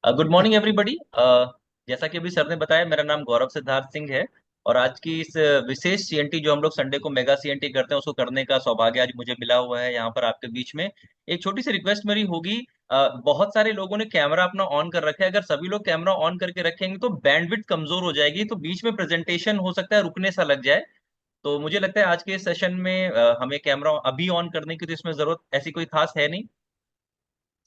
Good morning everybody. जैसा कि अभी सर ने बताया, मेरा नाम गौरव सिद्धार्थ सिंह है। और आज की इस विशेष सीएनटी जो हम लोग संडे को मेगा सीएनटी करते हैं, उसको करने का सौभाग्य आज मुझे मिला हुआ है यहाँ पर आपके बीच में। एक छोटी सी रिक्वेस्ट मेरी होगी। बहुत सारे लोगों ने कैमरा अपना ऑन कर रखा है। अगर सभी लोग कैमरा ऑन करके रखेंगे तो बैंडविड्थ कमजोर हो जाएगी, तो बीच में प्रेजेंटेशन हो सकता है रुकने सा लग जाए। तो मुझे लगता है आज के सेशन में हमें कैमरा अभी ऑन करने की तो इसमें जरूरत ऐसी कोई खास है नहीं।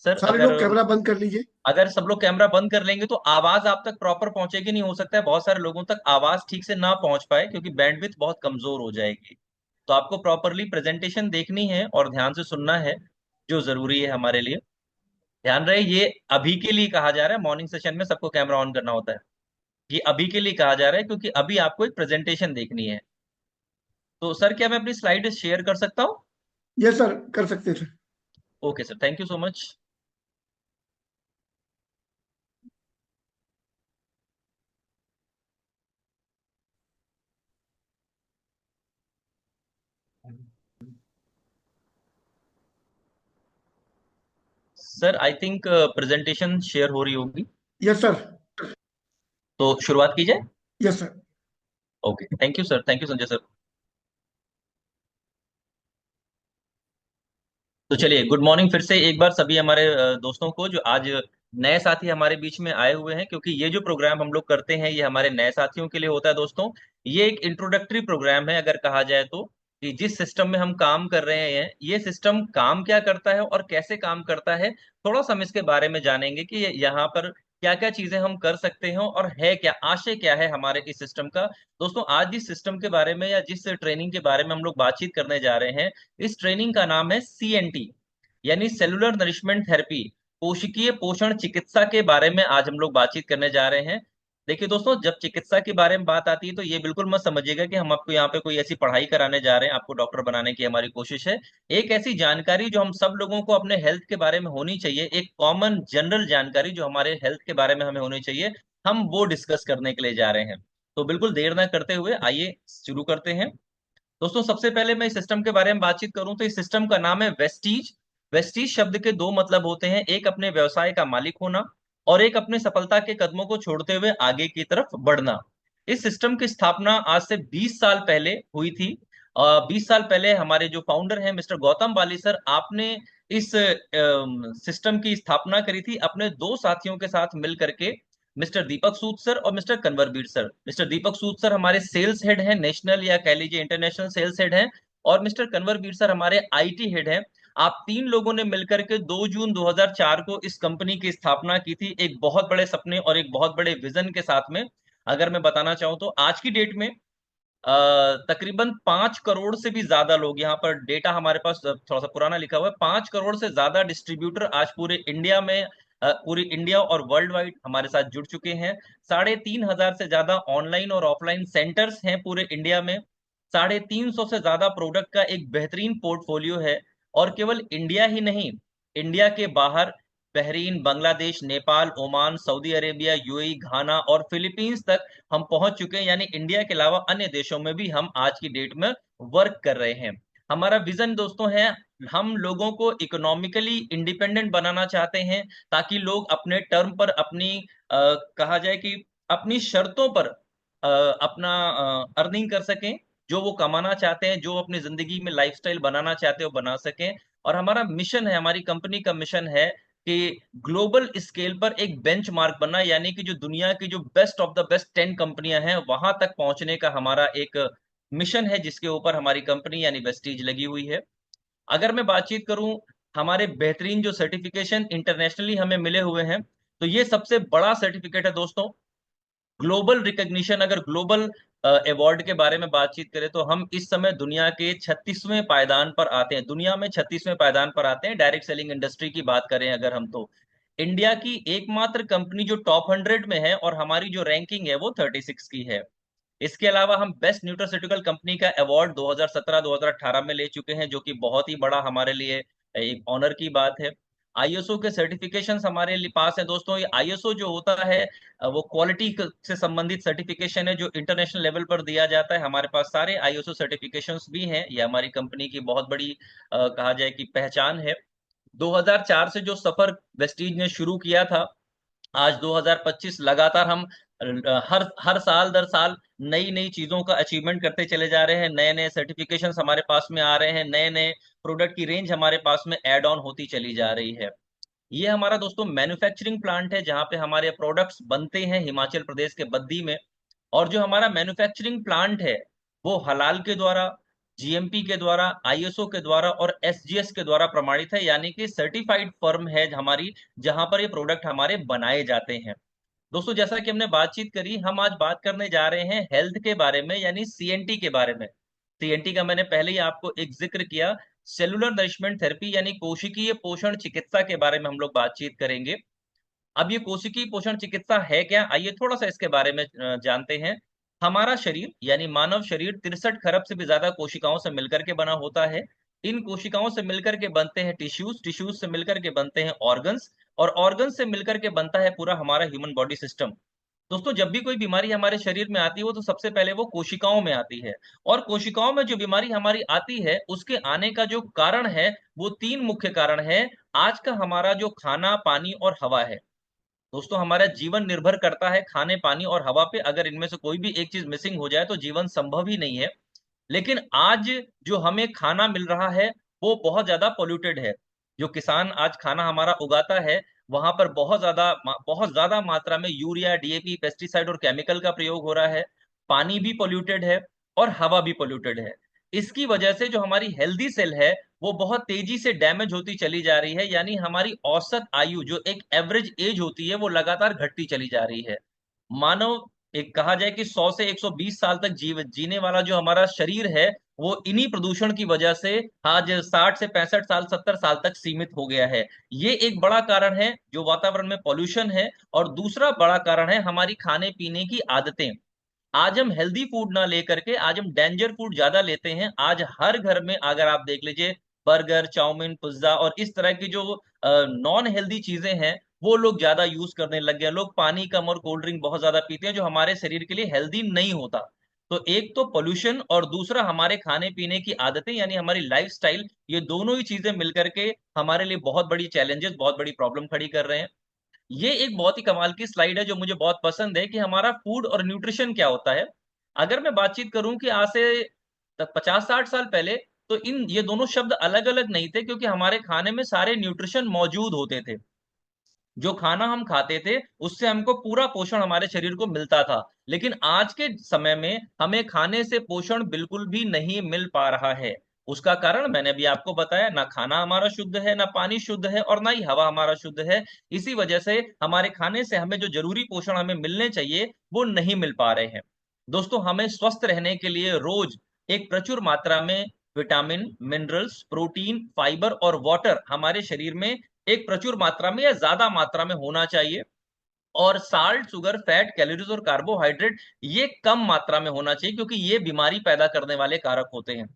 सर, सारे अगर लोग कैमरा बंद कर लीजिए। अगर सब लोग कैमरा बंद कर लेंगे तो आवाज आप तक प्रॉपर पहुंचेगी नहीं। हो सकता है बहुत सारे लोगों तक आवाज ठीक से ना पहुंच पाए, क्योंकि बैंडविड्थ बहुत कमजोर हो जाएगी। तो आपको प्रॉपरली प्रेजेंटेशन देखनी है और ध्यान से सुनना है, जो जरूरी है हमारे लिए। ध्यान रहे, ये अभी के लिए कहा जा रहा है। मॉर्निंग सेशन में सबको कैमरा ऑन करना होता है। ये अभी के लिए कहा जा रहा है क्योंकि अभी आपको एक प्रेजेंटेशन देखनी है। तो सर, क्या मैं अपनी स्लाइड शेयर कर सकता हूँ? यस सर, कर सकते थे। Okay sir, thank you so much. Sir, I think presentation share हो रही होगी। Yes sir. तो शुरुआत की जाए। Yes sir. Okay, thank you sir, thank you Sanjay sir. तो चलिए, गुड मॉर्निंग फिर से एक बार सभी हमारे दोस्तों को, जो आज नए साथी हमारे बीच में आए हुए हैं। क्योंकि ये जो प्रोग्राम हम लोग करते हैं, ये हमारे नए साथियों के लिए होता है दोस्तों। ये एक इंट्रोडक्टरी प्रोग्राम है, अगर कहा जाए तो। कि जिस सिस्टम में हम काम कर रहे हैं, ये सिस्टम काम क्या करता है और कैसे काम करता है, थोड़ा सा हम इसके बारे में जानेंगे कि यहाँ पर क्या क्या चीजें हम कर सकते हैं और है क्या, आशय क्या है हमारे इस सिस्टम का। दोस्तों, आज जिस सिस्टम के बारे में या जिस ट्रेनिंग के बारे में हम लोग बातचीत करने जा रहे हैं, इस ट्रेनिंग का नाम है सीएनटी, यानी सेलुलर नरिशमेंट थेरेपी। कोशिकीय पोषण चिकित्सा के बारे में आज हम लोग बातचीत करने जा रहे हैं। देखिए दोस्तों, जब चिकित्सा के बारे में बात आती है तो ये बिल्कुल मत समझिएगा कि हम आपको यहाँ पे कोई ऐसी पढ़ाई कराने जा रहे हैं। आपको डॉक्टर बनाने की हमारी कोशिश है। एक ऐसी जानकारी जो हम सब लोगों को अपने हेल्थ के बारे में होनी चाहिए, एक कॉमन जनरल जानकारी जो हमारे हेल्थ के बारे में हमें होनी चाहिए, हम वो डिस्कस करने के लिए जा रहे हैं। तो बिल्कुल देर ना करते हुए आइए शुरू करते हैं। दोस्तों, सबसे पहले मैं इस सिस्टम के बारे में बातचीत करूं तो इस सिस्टम का नाम है वेस्टीज। वेस्टीज शब्द के दो मतलब होते हैं, एक अपने व्यवसाय का मालिक होना और एक अपने सफलता के कदमों को छोड़ते हुए आगे की तरफ बढ़ना। इस सिस्टम की स्थापना आज से 20 साल पहले हुई थी। 20 साल पहले हमारे जो फाउंडर हैं मिस्टर गौतम बाली सर, आपने इस सिस्टम की स्थापना करी थी अपने दो साथियों के साथ मिल करके, मिस्टर दीपक सूद सर और मिस्टर कन्वरबीर सर। मिस्टर दीपक सूद सर हमारे सेल्स हेड हैं, नेशनल या कह लीजिए इंटरनेशनल सेल्स हेड हैं। और मिस्टर कन्वरबीर सर हमारे आईटी हेड हैं। आप तीन लोगों ने मिलकर के 2 जून 2004 को इस कंपनी की स्थापना की थी, एक बहुत बड़े सपने और एक बहुत बड़े विजन के साथ में। अगर मैं बताना चाहूँ तो आज की डेट में तकरीबन 5 करोड़ से भी ज्यादा लोग, यहाँ पर डेटा हमारे पास थोड़ा सा पुराना लिखा हुआ है, 5 करोड़ से ज्यादा डिस्ट्रीब्यूटर आज पूरे इंडिया में, पूरी इंडिया और वर्ल्ड वाइड हमारे साथ जुड़ चुके हैं। 3,500 से ज्यादा ऑनलाइन और ऑफलाइन सेंटर्स हैं पूरे इंडिया में। 350 से ज्यादा प्रोडक्ट का एक बेहतरीन पोर्टफोलियो है। और केवल इंडिया ही नहीं, इंडिया के बाहर Bahrain, Bangladesh, Nepal, Oman, Saudi Arabia, UAE, Ghana और फिलीपींस तक हम पहुंच चुके हैं। यानी इंडिया के अलावा अन्य देशों में भी हम आज की डेट में वर्क कर रहे हैं। हमारा विजन दोस्तों है, हम लोगों को इकोनॉमिकली इंडिपेंडेंट बनाना चाहते हैं, ताकि लोग अपने टर्म पर, अपनी कहा जाए कि अपनी शर्तों पर अपना अर्निंग कर सकें। जो वो कमाना चाहते हैं, जो अपनी जिंदगी में लाइफस्टाइल बनाना चाहते हैं, वो बना सकें। और हमारा मिशन है, हमारी कंपनी का मिशन है कि ग्लोबल स्केल पर एक बेंचमार्क बनना, यानी कि जो दुनिया की जो बेस्ट ऑफ द बेस्ट 10 कंपनियां हैं, वहां तक पहुंचने का हमारा एक मिशन है, जिसके ऊपर हमारी कंपनी यानी वेस्टीज लगी हुई है। अगर मैं बातचीत करूं, हमारे बेहतरीन जो सर्टिफिकेशन इंटरनेशनली हमें मिले हुए हैं, तो ये सबसे बड़ा सर्टिफिकेट है दोस्तों। ग्लोबल रिकग्निशन, अगर ग्लोबल अवार्ड के बारे में बातचीत करें तो हम इस समय दुनिया के 36वें पायदान पर आते हैं। दुनिया में 36वें पायदान पर आते हैं, डायरेक्ट सेलिंग इंडस्ट्री की बात करें अगर हम तो। इंडिया की एकमात्र कंपनी जो टॉप 100 में है, और हमारी जो रैंकिंग है वो 36 की है। इसके अलावा हम बेस्ट न्यूट्रास्यूटिकल कंपनी का अवार्ड 2017-2018 में ले चुके हैं, जो कि बहुत ही बड़ा हमारे लिए एक ऑनर की बात है। आईएसओ के सर्टिफिकेशंस हमारे लिए पास है दोस्तों। ये आईएसओ जो होता है, वो क्वालिटी से संबंधित सर्टिफिकेशन है जो इंटरनेशनल लेवल पर दिया जाता है। हमारे पास सारे आईएसओ सर्टिफिकेशंस भी हैं। ये हमारी कंपनी की बहुत बड़ी कहा जाए कि पहचान है। 2004 से जो सफर वेस्टीज ने शुरू किया था, आज 2025 लगातार हम हर हर साल दर साल नई नई चीजों का अचीवमेंट करते चले जा रहे हैं। नए नए सर्टिफिकेशंस हमारे पास में आ रहे हैं, नए नए प्रोडक्ट की रेंज हमारे पास में ऐड ऑन होती चली जा रही है। ये हमारा दोस्तों मैन्युफैक्चरिंग प्लांट है जहां पे हमारे प्रोडक्ट्स बनते हैं हिमाचल प्रदेश के बद्दी में। और जो हमारा मैन्युफैक्चरिंग प्लांट है वो हलाल के द्वारा, जीएमपी के द्वारा, आईएसओ के द्वारा और एसजीएस के द्वारा प्रमाणित है, यानी कि सर्टिफाइड फर्म है हमारी, जहां पर ये प्रोडक्ट हमारे बनाए जाते हैं। दोस्तों जैसा कि हमने बातचीत करी, हम आज बात करने जा रहे हैं हेल्थ के बारे में, यानी सीएनटी के बारे में। सीएनटी का मैंने पहले ही आपको एक जिक्र किया। सेलुलर नरिशमेंट थेरेपी यानी कोशिकीय पोषण चिकित्सा के बारे में हम लोग बातचीत करेंगे। अब ये कोशिकीय पोषण चिकित्सा है क्या, आइए थोड़ा सा इसके बारे में जानते हैं। हमारा शरीर यानी मानव शरीर 63 खरब से भी ज्यादा कोशिकाओं से मिलकर के बना होता है। इन कोशिकाओं से मिलकर के बनते हैं टिश्यूज, टिश्यूज से मिलकर के बनते हैं ऑर्गन्स, और ऑर्गन्स से मिलकर के बनता है पूरा हमारा ह्यूमन बॉडी सिस्टम। दोस्तों जब भी कोई बीमारी हमारे शरीर में आती है वो तो सबसे पहले वो कोशिकाओं में आती है। और कोशिकाओं में जो बीमारी हमारी आती है उसके आने का जो कारण है वो तीन मुख्य कारण है। आज का हमारा जो खाना, पानी और हवा है, दोस्तों हमारा जीवन निर्भर करता है खाने, पानी और हवा पे। अगर इनमें से कोई भी एक चीज मिसिंग हो जाए तो जीवन संभव ही नहीं है। लेकिन आज जो हमें खाना मिल रहा है वो बहुत ज्यादा पोल्यूटेड है। जो किसान आज खाना हमारा उगाता है वहां पर बहुत ज्यादा मात्रा में यूरिया, डीएपी, पेस्टिसाइड और केमिकल का प्रयोग हो रहा है। पानी भी पोल्यूटेड है और हवा भी पोल्यूटेड है। इसकी वजह से जो हमारी हेल्दी सेल है वो बहुत तेजी से डैमेज होती चली जा रही है, यानी हमारी औसत आयु जो एक एवरेज एज होती है वो लगातार घटती चली जा रही है। मानव, एक कहा जाए कि 100 से 120 साल तक जीने वाला जो हमारा शरीर है वो इन्हीं प्रदूषण की वजह से आज 60 से 65 साल, 70 साल तक सीमित हो गया है। ये एक बड़ा कारण है जो वातावरण में पॉल्यूशन है। और दूसरा बड़ा कारण है हमारी खाने पीने की आदतें। आज हम हेल्दी फूड ना लेकर के आज हम डेंजर फूड ज्यादा लेते हैं। आज हर घर में अगर आप देख लीजिए, बर्गर, चाउमीन, पिज्जा और इस तरह की जो नॉन हेल्दी चीजें हैं वो लोग ज्यादा यूज करने लग गए हैं। लोग पानी कम और कोल्ड ड्रिंक बहुत ज्यादा पीते हैं जो हमारे शरीर के लिए हेल्दी नहीं होता। तो एक तो पोल्यूशन और दूसरा हमारे खाने पीने की आदतें यानी हमारी लाइफस्टाइल, ये दोनों ही चीजें मिलकर के हमारे लिए बहुत बड़ी चैलेंजेस, बहुत बड़ी प्रॉब्लम खड़ी कर रहे हैं। ये एक बहुत ही कमाल की स्लाइड है जो मुझे बहुत पसंद है कि हमारा फूड और न्यूट्रिशन क्या होता है। अगर मैं बातचीत करूं कि आज से 50-60 साल पहले, तो इन ये दोनों शब्द अलग अलग नहीं थे, क्योंकि हमारे खाने में सारे न्यूट्रिशन मौजूद होते थे। जो खाना हम खाते थे उससे हमको पूरा पोषण हमारे शरीर को मिलता था। लेकिन आज के समय में हमें खाने से पोषण बिल्कुल भी नहीं मिल पा रहा है। उसका कारण मैंने भी आपको बताया, ना खाना हमारा शुद्ध है, ना पानी शुद्ध है और ना ही हवा हमारा शुद्ध है। इसी वजह से हमारे खाने से हमें जो जरूरी पोषण हमें मिलने चाहिए वो नहीं मिल पा रहे हैं। दोस्तों हमें स्वस्थ रहने के लिए रोज एक प्रचुर मात्रा में विटामिन, मिनरल्स, प्रोटीन, फाइबर और वाटर हमारे शरीर में एक प्रचुर मात्रा में या ज्यादा मात्रा में होना चाहिए। और साल्ट, शुगर, फैट, कैलोरीज और कार्बोहाइड्रेट ये कम मात्रा में होना चाहिए, क्योंकि ये बीमारी पैदा करने वाले कारक होते हैं।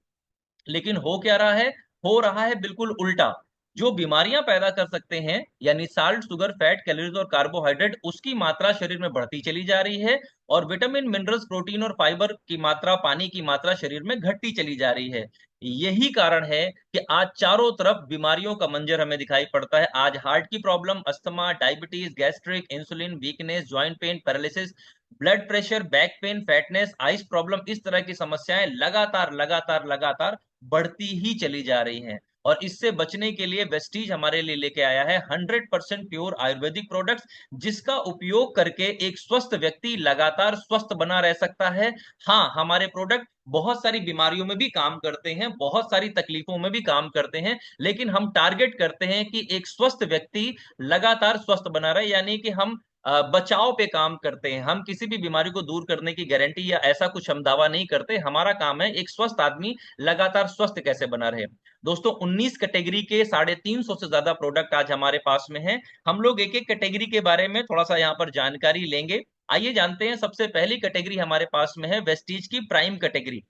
लेकिन हो क्या रहा है, हो रहा है बिल्कुल उल्टा। जो बीमारियां पैदा कर सकते हैं यानी साल्ट, शुगर, फैट, कैलोरीज और कार्बोहाइड्रेट, उसकी मात्रा शरीर में बढ़ती चली जा रही है। और विटामिन, मिनरल्स, प्रोटीन और फाइबर की मात्रा, पानी की मात्रा शरीर में घटती चली जा रही है। यही कारण है कि आज चारों तरफ बीमारियों का मंजर हमें दिखाई पड़ता है। आज हार्ट की problem, asthma, diabetes, gastric, insulin, weakness, joint pain, paralysis, blood pressure, back pain, fatness, ice problem, इस तरह की समस्याएं लगातार लगातार लगातार बढ़ती ही चली जा रही हैं। और इससे बचने के लिए वेस्टीज हमारे लिए लेके आया है 100% प्योर आयुर्वेदिक प्रोडक्ट्स, जिसका उपयोग करके एक स्वस्थ व्यक्ति लगातार स्वस्थ बना रह सकता है। हाँ, हमारे प्रोडक्ट बहुत सारी बीमारियों में भी काम करते हैं, बहुत सारी तकलीफों में भी काम करते हैं, लेकिन हम टारगेट करते हैं कि एक स्वस्थ व्यक्ति लगातार स्वस्थ बना रहे, यानी कि हम बचाव पे काम करते हैं। हम किसी भी बीमारी को दूर करने की गारंटी या ऐसा कुछ हम दावा नहीं करते। हमारा काम है एक स्वस्थ आदमी लगातार स्वस्थ कैसे बना रहे। दोस्तों 19 कैटेगरी के 350 से ज्यादा प्रोडक्ट आज हमारे पास में हैं। हम लोग एक एक कैटेगरी के बारे में थोड़ा सा यहाँ पर जानकारी लेंगे। आइए जानते हैं। सबसे पहली कैटेगरी हमारे पास में है वेस्टीज की प्राइम कैटेगरी।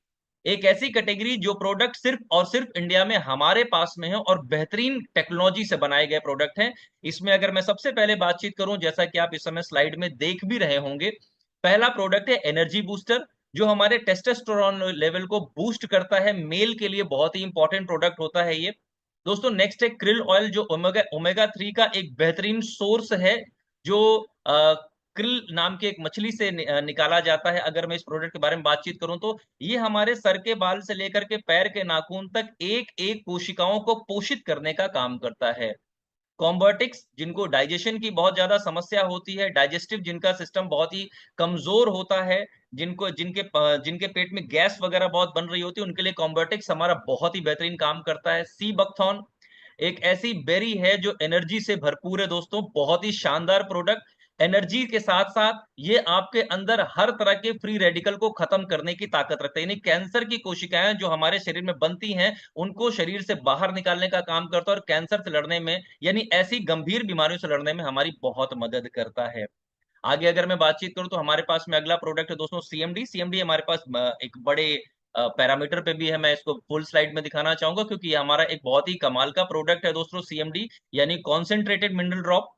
एक ऐसी कैटेगरी जो प्रोडक्ट सिर्फ और सिर्फ इंडिया में हमारे पास में है और बेहतरीन टेक्नोलॉजी से बनाए गए प्रोडक्ट हैं। इसमें अगर मैं सबसे पहले बातचीत करूं, जैसा कि आप इस समय स्लाइड में देख भी रहे होंगे, पहला प्रोडक्ट है एनर्जी बूस्टर, जो हमारे टेस्टोस्टेरोन लेवल को बूस्ट करता है। मेल के लिए बहुत ही इंपॉर्टेंट प्रोडक्ट होता है ये। दोस्तों नेक्स्ट है क्रिल ऑयल, जो ओमेगा ओमेगा 3 का एक बेहतरीन सोर्स है, जो क्रिल नाम की एक मछली से निकाला जाता है। अगर मैं इस प्रोडक्ट के बारे में बातचीत करूं तो ये हमारे सर के बाल से लेकर के पैर के नाखून तक एक एक कोशिकाओं को पोषित करने का काम करता है। कॉम्बर्टिक्स, जिनको डाइजेशन की बहुत ज्यादा समस्या होती है, डाइजेस्टिव जिनका सिस्टम बहुत ही कमजोर होता है, जिनको जिनके जिनके पेट में गैस वगैरह बहुत बन रही होती है, उनके लिए कॉम्बर्टिक्स हमारा बहुत ही बेहतरीन काम करता है। सी बकथॉर्न एक ऐसी बेरी है जो एनर्जी से भरपूर है दोस्तों, बहुत ही शानदार प्रोडक्ट। एनर्जी के साथ साथ ये आपके अंदर हर तरह के फ्री रेडिकल को खत्म करने की ताकत रखता है, यानी कैंसर की कोशिकाएं जो हमारे शरीर में बनती हैं उनको शरीर से बाहर निकालने का काम करता है, और कैंसर से लड़ने में, यानी ऐसी गंभीर बीमारियों से लड़ने में हमारी बहुत मदद करता है। आगे अगर मैं बातचीत करूं तो हमारे पास में अगला प्रोडक्ट है दोस्तों सीएमडी। सीएमडी हमारे पास एक बड़े पैरामीटर पे भी है, मैं इसको फुल स्लाइड में दिखाना चाहूंगा क्योंकि ये हमारा एक बहुत ही कमाल का प्रोडक्ट है दोस्तों सीएमडी, यानी कॉन्सेंट्रेटेड मिनरल ड्रॉप।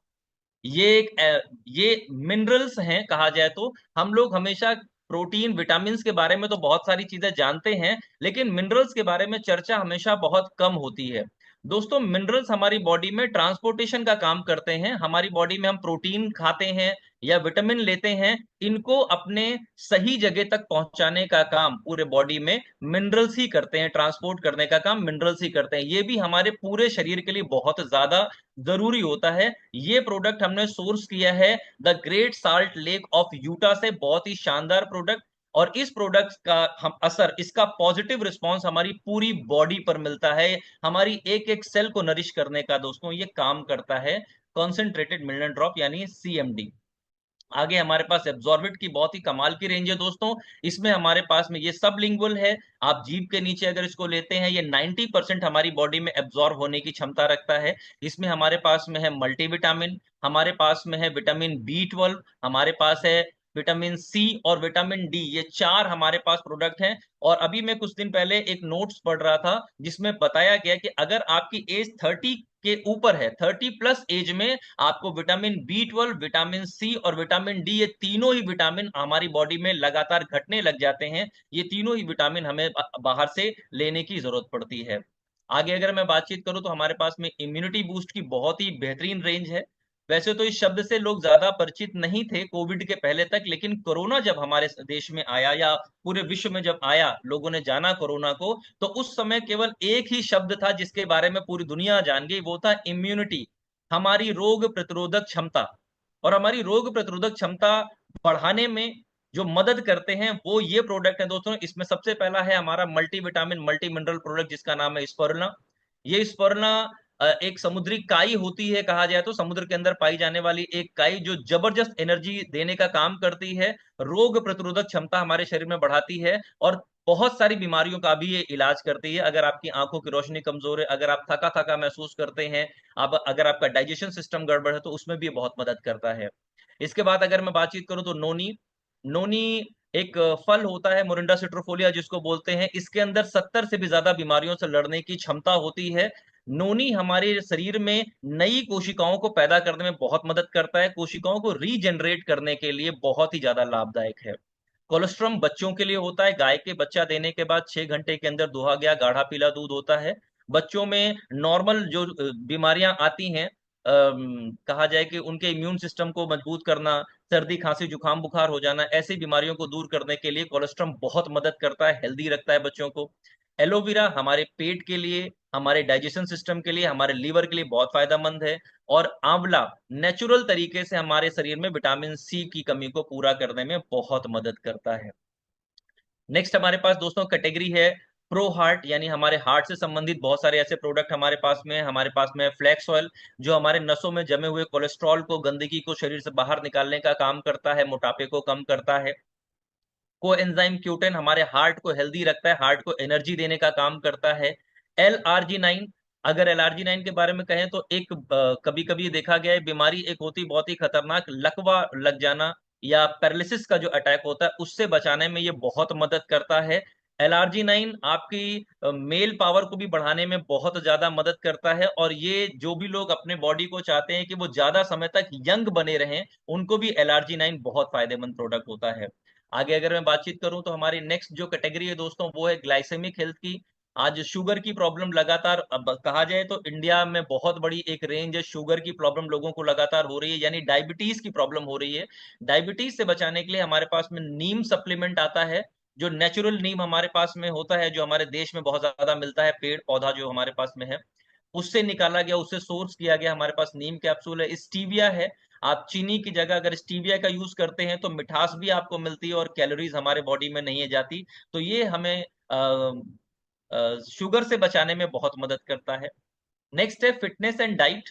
ये एक ये मिनरल्स हैं कहा जाए तो। हम लोग हमेशा प्रोटीन विटामिन के बारे में तो बहुत सारी चीजें जानते हैं, लेकिन मिनरल्स के बारे में चर्चा हमेशा बहुत कम होती है। दोस्तों मिनरल्स हमारी बॉडी में ट्रांसपोर्टेशन का काम करते हैं। हमारी बॉडी में हम प्रोटीन खाते हैं या विटामिन लेते हैं, इनको अपने सही जगह तक पहुंचाने का काम पूरे बॉडी में मिनरल्स ही करते हैं, ट्रांसपोर्ट करने का काम मिनरल्स ही करते हैं। ये भी हमारे पूरे शरीर के लिए बहुत ज्यादा जरूरी होता है। ये प्रोडक्ट हमने सोर्स किया है the great salt lake of Utah से, बहुत ही शानदार प्रोडक्ट। और इस प्रोडक्ट का हम असर, इसका पॉजिटिव रिस्पांस हमारी पूरी बॉडी पर मिलता है, हमारी एक एक सेल को नरिश करने का दोस्तों ये काम करता है कॉन्सेंट्रेटेड मिनरल ड्रॉप यानी सीएमडी। आगे हमारे पास एब्जॉर्बिट की बहुत ही कमाल की रेंज है दोस्तों। इसमें हमारे पास में ये सब लिंगुअल है, आप जीभ के नीचे अगर इसको लेते हैं ये 90% हमारी बॉडी में एब्जॉर्ब होने की क्षमता रखता है। इसमें हमारे पास में है मल्टीविटामिन, हमारे पास में है विटामिन बी 12, हमारे पास है विटामिन सी और विटामिन डी, ये चार हमारे पास प्रोडक्ट हैं। और अभी मैं कुछ दिन पहले एक नोट्स पढ़ रहा था जिसमें बताया गया कि अगर आपकी एज 30 के ऊपर है, 30+ एज में, आपको विटामिन बी 12, विटामिन सी और विटामिन डी, ये तीनों ही विटामिन हमारी बॉडी में लगातार घटने लग जाते हैं। ये तीनों ही विटामिन हमें बाहर से लेने की जरूरत पड़ती है। आगे अगर मैं बातचीत करूं तो हमारे पास में इम्यूनिटी बूस्ट की बहुत ही बेहतरीन रेंज है। वैसे तो इस शब्द से लोग ज्यादा परिचित नहीं थे कोविड के पहले तक, लेकिन कोरोना जब हमारे देश में आया या पूरे विश्व में जब आया, लोगों ने जाना कोरोना को, तो उस समय केवल एक ही शब्द था जिसके बारे में पूरी दुनिया जान गई, वो था इम्यूनिटी, हमारी रोग प्रतिरोधक क्षमता। और हमारी रोग प्रतिरोधक क्षमता बढ़ाने में जो मदद करते हैं वो ये प्रोडक्ट है दोस्तों। इसमें सबसे पहला है हमारा multi vitamin multi mineral product जिसका नाम है स्परुलिना। ये स्परुलिना एक समुद्री काई होती है, कहा जाए तो समुद्र के अंदर पाई जाने वाली एक काई जो जबरदस्त एनर्जी देने का काम करती है, रोग प्रतिरोधक क्षमता हमारे शरीर में बढ़ाती है, और बहुत सारी बीमारियों का भी ये इलाज करती है। अगर आपकी आंखों की रोशनी कमजोर है, अगर आप थका थका महसूस करते हैं, आप अगर आपका डाइजेशन सिस्टम गड़बड़ है, तो उसमें भी बहुत मदद करता है। इसके बाद अगर मैं बातचीत करूं तो नोनी। नोनी एक फल होता है मोरिंडा सिट्रोफोलिया जिसको बोलते हैं, इसके अंदर 70 से भी ज्यादा बीमारियों से लड़ने की क्षमता होती है। नोनी हमारे शरीर में नई कोशिकाओं को पैदा करने में बहुत मदद करता है, कोशिकाओं को रीजनरेट करने के लिए बहुत ही ज्यादा लाभदायक है। कोलेस्ट्रॉम बच्चों के लिए होता है, गाय के बच्चा देने के बाद 6 घंटे के अंदर दुहा गया गाढ़ा पीला दूध होता है। बच्चों में नॉर्मल जो बीमारियां आती हैं, कहा जाए कि उनके इम्यून सिस्टम को मजबूत करना, सर्दी खांसी जुकाम बुखार हो जाना, ऐसी बीमारियों को दूर करने के लिए कोलेस्ट्रॉम बहुत मदद करता है, हेल्दी रखता है बच्चों को। एलोवेरा हमारे पेट के लिए, हमारे डाइजेशन सिस्टम के लिए, हमारे लीवर के लिए बहुत फायदेमंद है। और आंवला नेचुरल तरीके से हमारे शरीर में विटामिन सी की कमी को पूरा करने में बहुत मदद करता है। नेक्स्ट हमारे पास दोस्तों कैटेगरी है प्रो हार्ट, यानी हमारे हार्ट से संबंधित बहुत सारे ऐसे प्रोडक्ट हमारे पास में है। हमारे पास में फ्लैक्स ऑयल जो हमारे नसों में जमे हुए कोलेस्ट्रॉल को, गंदगी को शरीर से बाहर निकालने का काम करता है, मोटापे को कम करता है। कोएंजाइम क्यूटेन हमारे हार्ट को हेल्दी रखता है, हार्ट को एनर्जी देने का काम करता है। LRG9, अगर LRG9 के बारे में कहें तो एक कभी कभी देखा गया है बीमारी एक होती बहुत ही खतरनाक, लकवा लग जाना या पैरालिसिस का जो अटैक होता है, उससे बचाने में ये बहुत मदद करता है। LRG9 आपकी मेल पावर को भी बढ़ाने में बहुत ज्यादा मदद करता है, और ये जो भी लोग अपने बॉडी को चाहते हैं कि वो ज्यादा समय तक यंग बने रहें, उनको भी LRG9 बहुत फायदेमंद प्रोडक्ट होता है। आगे अगर मैं बातचीत करूं तो हमारी नेक्स्ट जो कैटेगरी है दोस्तों वो है ग्लाइसेमिक हेल्थ की। आज शुगर की प्रॉब्लम लगातार, अब कहा जाए तो इंडिया में बहुत बड़ी एक रेंज है, शुगर की प्रॉब्लम लोगों को लगातार हो रही है, यानी डायबिटीज की प्रॉब्लम हो रही है। डायबिटीज से बचाने के लिए हमारे पास में नीम सप्लीमेंट आता है, जो नेचुरल नीम हमारे पास में होता है, जो हमारे देश में बहुत ज्यादा मिलता है, पेड़ पौधा जो हमारे पास में है उससे निकाला गया, उससे सोर्स किया गया हमारे पास नीम कैप्सूल है। स्टीविया है, आप चीनी की जगह अगर स्टीविया का यूज करते हैं तो मिठास भी आपको मिलती है और कैलोरीज हमारे बॉडी में नहीं है जाती। तो ये हमें शुगर से बचाने में बहुत मदद करता है। नेक्स्ट है फिटनेस एंड डाइट।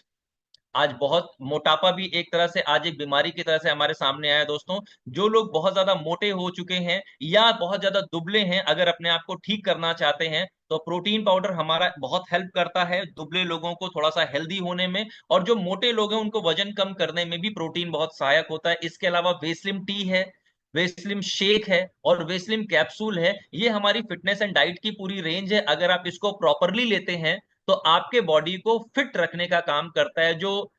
आज बहुत मोटापा भी एक तरह से आज एक बीमारी की तरह से हमारे सामने आया है दोस्तों। जो लोग बहुत ज्यादा मोटे हो चुके हैं या बहुत ज्यादा दुबले हैं, अगर अपने आप को ठीक करना चाहते हैं तो प्रोटीन पाउडर हमारा बहुत हेल्प करता है दुबले लोगों को थोड़ा सा हेल्दी होने में। और जो मोटे लोग हैं उनको वजन कम करने में भी प्रोटीन बहुत सहायक होता है। इसके अलावा वेस्लिम टी है, वेस्लिम शेक है और वेस्लिम कैप्सूल है। ये हमारी फिटनेस एंड डाइट की पूरी रेंज है। अगर आप इसको प्रॉपरली लेते हैं तो आपके बॉडी को फिट रखने का काम करता है, जो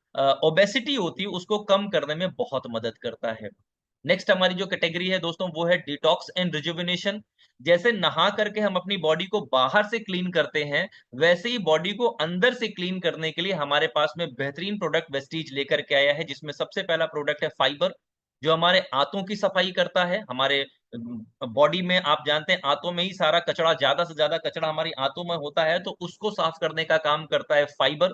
ओबेसिटी होती है उसको कम करने में बहुत मदद करता है। नेक्स्ट हमारी जो कैटेगरी है दोस्तों वो है डिटॉक्स एंड रिजुविनेशन। जैसे नहा करके हम अपनी बॉडी को बाहर से क्लीन करते हैं, वैसे ही बॉडी को अंदर से क्लीन करने के लिए हमारे पास में बेहतरीन प्रोडक्ट वेस्टीज लेकर के आया है, जिसमें सबसे पहला प्रोडक्ट है फाइबर, जो हमारे आंतों की सफाई करता है। हमारे बॉडी में आप जानते हैं आंतों में ही सारा कचरा, ज्यादा से ज्यादा कचरा हमारी आंतों में होता है, तो उसको साफ करने का काम करता है फाइबर।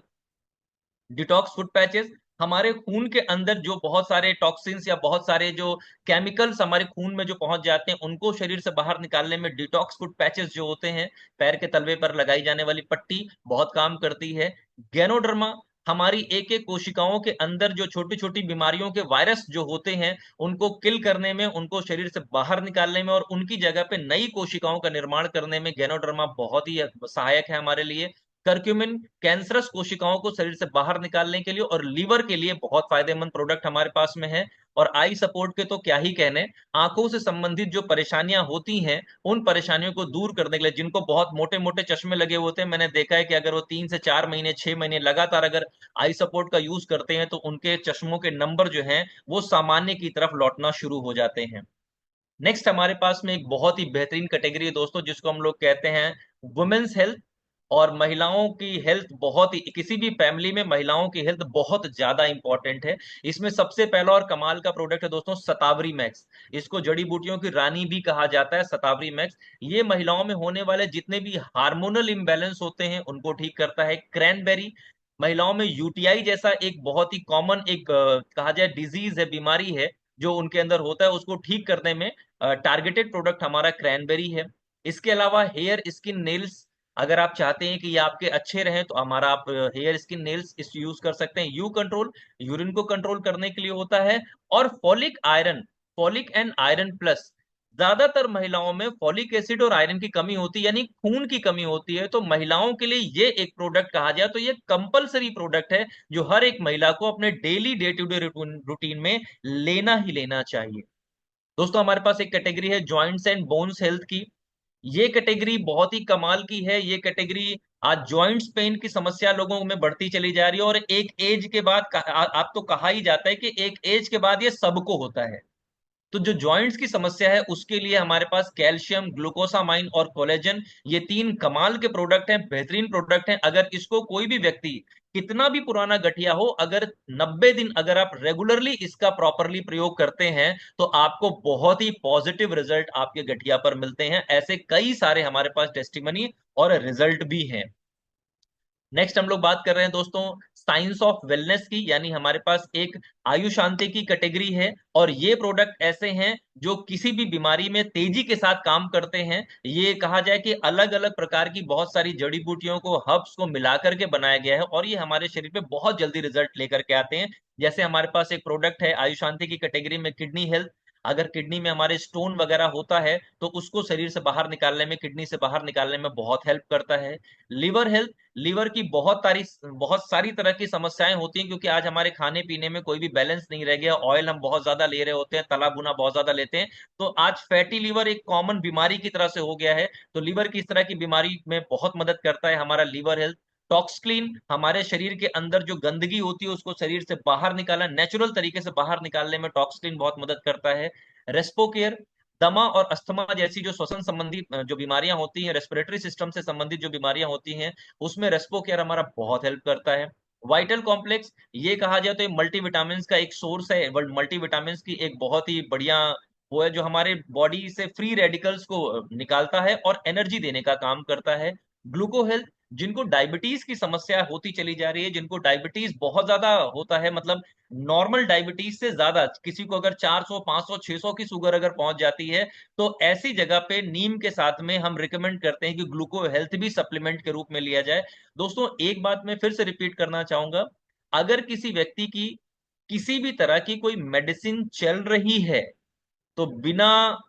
डिटॉक्स फूड पैचेस, हमारे खून के अंदर जो बहुत सारे टॉक्सिन्स या बहुत सारे जो केमिकल्स हमारे खून में जो पहुंच जाते हैं उनको शरीर से बाहर निकालने में डिटॉक्स फूड पैचेस जो होते हैं, पैर के तलवे पर लगाई जाने वाली पट्टी, बहुत काम करती है। गैनोडर्मा, हमारी एक एक कोशिकाओं के अंदर जो छोटी छोटी बीमारियों के वायरस जो होते हैं उनको किल करने में, उनको शरीर से बाहर निकालने में और उनकी जगह पे नई कोशिकाओं का निर्माण करने में गैनोडर्मा बहुत ही सहायक है हमारे लिए। करक्यूमिन, कैंसरस कोशिकाओं को शरीर से बाहर निकालने के लिए और लीवर के लिए बहुत फायदेमंद प्रोडक्ट हमारे पास में है। और आई सपोर्ट के तो क्या ही कहने, आंखों से संबंधित जो परेशानियां होती हैं उन परेशानियों को दूर करने के लिए, जिनको बहुत मोटे मोटे चश्मे लगे होते हैं, मैंने देखा है कि अगर वो 3 से 4 महीने 6 महीने लगातार अगर आई सपोर्ट का यूज करते हैं तो उनके चश्मों के नंबर जो हैं वो सामान्य की तरफ लौटना शुरू हो जाते हैं। नेक्स्ट हमारे पास में एक बहुत ही बेहतरीन कैटेगरी है दोस्तों, जिसको हम लोग कहते हैं वुमेन्स हेल्थ और महिलाओं की हेल्थ। बहुत ही, किसी भी फैमिली में महिलाओं की हेल्थ बहुत ज्यादा इंपॉर्टेंट है। इसमें सबसे पहला और कमाल का प्रोडक्ट है दोस्तों शतावरी मैक्स। इसको जड़ी बूटियों की रानी भी कहा जाता है, शतावरी मैक्स। ये महिलाओं में होने वाले जितने भी हार्मोनल इम्बैलेंस होते हैं उनको ठीक करता है। क्रैनबेरी, महिलाओं में यूटीआई जैसा एक बहुत ही कॉमन एक कहा जाए डिजीज है, बीमारी है जो उनके अंदर होता है, उसको ठीक करने में टारगेटेड प्रोडक्ट हमारा क्रैनबेरी है। इसके अलावा हेयर स्किन नेल्स, अगर आप चाहते हैं कि ये आपके अच्छे रहें तो हमारा आप हेयर स्किन नेल्स इस यूज कर सकते हैं। यू कंट्रोल, यूरिन को कंट्रोल करने के लिए होता है। और folic iron, folic and iron plus, ज्यादातर महिलाओं में फॉलिक एसिड और आयरन की कमी होती है, यानी खून की कमी होती है, तो महिलाओं के लिए ये एक प्रोडक्ट कहा जाए तो ये कंपलसरी प्रोडक्ट है जो हर एक महिला को अपने daily day to day routine में लेना ही लेना चाहिए। दोस्तों हमारे पास एक कैटेगरी है जॉइंट्स एंड बोन्स हेल्थ की। ये कैटेगरी बहुत ही कमाल की है। ये कैटेगरी, आज जॉइंट्स पेन की समस्या लोगों में बढ़ती चली जा रही है और एक एज के बाद आप तो कहा ही जाता है कि एक एज के बाद ये सबको होता है। तो जो जॉइंट्स की समस्या है उसके लिए हमारे पास कैल्शियम, ग्लूकोसामाइन और कोलेजन, ये तीन कमाल के प्रोडक्ट हैं, बेहतरीन प्रोडक्ट हैं। अगर इसको कोई भी व्यक्ति कितना भी पुराना गठिया हो, अगर 90 दिन अगर आप रेगुलरली इसका प्रॉपरली प्रयोग करते हैं तो आपको बहुत ही पॉजिटिव रिजल्ट आपके गठिया पर मिलते हैं। ऐसे कई सारे हमारे पास टेस्टिमनी और रिजल्ट भी हैं। नेक्स्ट हम लोग बात कर रहे हैं दोस्तों साइंस ऑफ वेलनेस की, यानी हमारे पास एक आयु शांति की कैटेगरी है। और ये प्रोडक्ट ऐसे हैं जो किसी भी बीमारी में तेजी के साथ काम करते हैं। ये कहा जाए कि अलग अलग प्रकार की बहुत सारी जड़ी बूटियों को, हर्ब्स को मिलाकर के बनाया गया है और ये हमारे शरीर पे बहुत जल्दी रिजल्ट लेकर के आते हैं। जैसे हमारे पास एक प्रोडक्ट है आयु शांति की कैटेगरी में किडनी हेल्थ। अगर किडनी में हमारे स्टोन वगैरह होता है तो उसको शरीर से बाहर निकालने में, किडनी से बाहर निकालने में बहुत हेल्प करता है। लिवर हेल्थ, लीवर की बहुत सारी तरह की समस्याएं होती हैं, क्योंकि आज हमारे खाने पीने में कोई भी बैलेंस नहीं रह गया। ऑयल हम बहुत ज्यादा ले रहे होते हैं, तला भुना बहुत ज्यादा लेते हैं, तो आज फैटी लीवर एक कॉमन बीमारी की तरह से हो गया है। तो लीवर की इस तरह की बीमारी में बहुत मदद करता है हमारा लीवर हेल्थ। टॉक्स क्लीन, हमारे शरीर के अंदर जो गंदगी होती है उसको शरीर से बाहर निकालना, नेचुरल तरीके से बाहर निकालने में टॉक्स क्लीन बहुत मदद करता है। रेस्पो केयर, दमा और अस्थमा जैसी जो श्वसन संबंधी जो बीमारियां होती हैं, रेस्पिरेटरी सिस्टम से संबंधित जो बीमारियां होती हैं, उसमें रेस्पो केयर हमारा बहुत हेल्प करता है। वाइटल कॉम्प्लेक्स, ये कहा जाए तो ये मल्टीविटामिन्स का एक सोर्स है, मल्टीविटामिन्स की एक बहुत ही बढ़िया वो है, जो हमारे बॉडी से फ्री रेडिकल्स को निकालता है और एनर्जी देने का काम करता है। ग्लूको हेल्थ, जिनको डायबिटीज की समस्या होती चली जा रही है, जिनको डायबिटीज बहुत ज्यादा होता है, मतलब नॉर्मल डायबिटीज से ज्यादा, किसी को अगर 400 500 600 की शुगर अगर पहुंच जाती है, तो ऐसी जगह पे नीम के साथ में हम रिकमेंड करते हैं कि ग्लूको हेल्थ भी सप्लीमेंट के रूप में लिया जाए। दोस्तों एक बात मैं फिर से रिपीट करना चाहूंगा, अगर किसी व्यक्ति की किसी भी तरह की कोई मेडिसिन चल रही है, तो बिना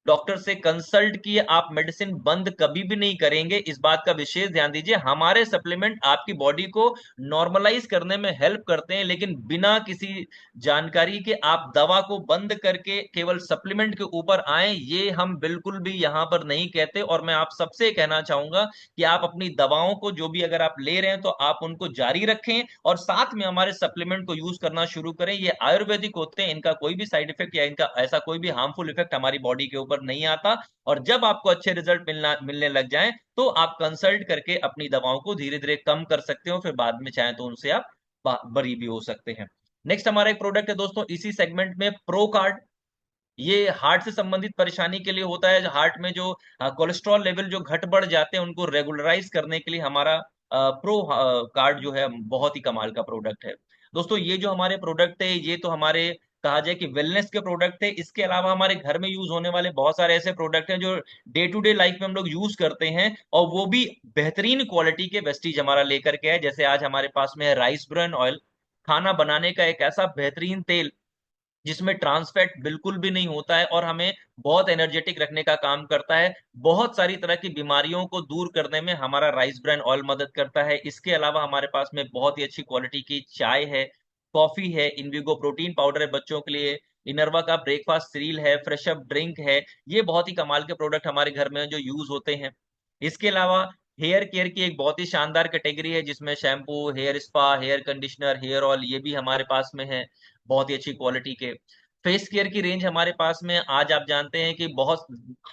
डॉक्टर से कंसल्ट किए आप मेडिसिन बंद कभी भी नहीं करेंगे। इस बात का विशेष ध्यान दीजिए, हमारे सप्लीमेंट आपकी बॉडी को नॉर्मलाइज करने में हेल्प करते हैं, लेकिन बिना किसी जानकारी के आप दवा को बंद करके केवल सप्लीमेंट के ऊपर आए, ये हम बिल्कुल भी यहां पर नहीं कहते। और मैं आप सबसे कहना चाहूंगा कि आप अपनी दवाओं को जो भी अगर आप ले रहे हैं तो आप उनको जारी रखें और साथ में हमारे सप्लीमेंट को यूज करना शुरू करें। ये आयुर्वेदिक होते हैं, इनका कोई भी साइड इफेक्ट या इनका ऐसा कोई भी हार्मफुल इफेक्ट हमारी बॉडी के ऊपर नहीं आता। और जब आपको अच्छे रिजल्ट मिलने लग जाएं, तो आप कंसल्ट करके अपनी दवाओं को धीरे धीरे कम कर सकते हो, फिर बाद में चाहें तो उनसे आप बरी भी हो सकते हैं। नेक्स्ट हमारा एक प्रोडक्ट है दोस्तों इसी सेगमेंट में, प्रो कार्ड। ये हार्ट से संबंधित परेशानी के लिए होता है, हार्ट में जो कोलेस्ट्रॉल लेवल जो घट बढ़ जाते हैं उनको रेगुलराइज करने के लिए हमारा प्रो कार्ड जो है बहुत ही कमाल का प्रोडक्ट है। दोस्तों ये जो हमारे प्रोडक्ट है, ये तो हमारे कहा जाए कि वेलनेस के प्रोडक्ट है। इसके अलावा हमारे घर में यूज होने वाले बहुत सारे ऐसे प्रोडक्ट हैं जो डे टू डे लाइफ में हम लोग यूज करते हैं, और वो भी बेहतरीन क्वालिटी के वेस्टीज हमारा लेकर के है। जैसे आज हमारे पास में है राइस ब्रान ऑयल, खाना बनाने का एक ऐसा बेहतरीन तेल जिसमें ट्रांस फैट बिल्कुल भी नहीं होता है और हमें बहुत एनर्जेटिक रखने का काम करता है। बहुत सारी तरह की बीमारियों को दूर करने में हमारा राइस ब्रान ऑयल मदद करता है। इसके अलावा हमारे पास में बहुत ही अच्छी क्वालिटी की चाय है, कॉफी है, इनविगो प्रोटीन पाउडर है बच्चों के लिए, इनरवा का ब्रेकफास्ट सीरियल है, फ्रेश अप ड्रिंक है। ये बहुत ही कमाल के प्रोडक्ट हमारे घर में जो यूज होते हैं। इसके अलावा हेयर केयर की एक बहुत ही शानदार कैटेगरी है, जिसमें shampoo, hair spa, hair conditioner, hair oil, ये भी हमारे पास में है बहुत ही अच्छी क्वालिटी के। फेस केयर की रेंज हमारे पास में आज आप जानते हैं कि बहुत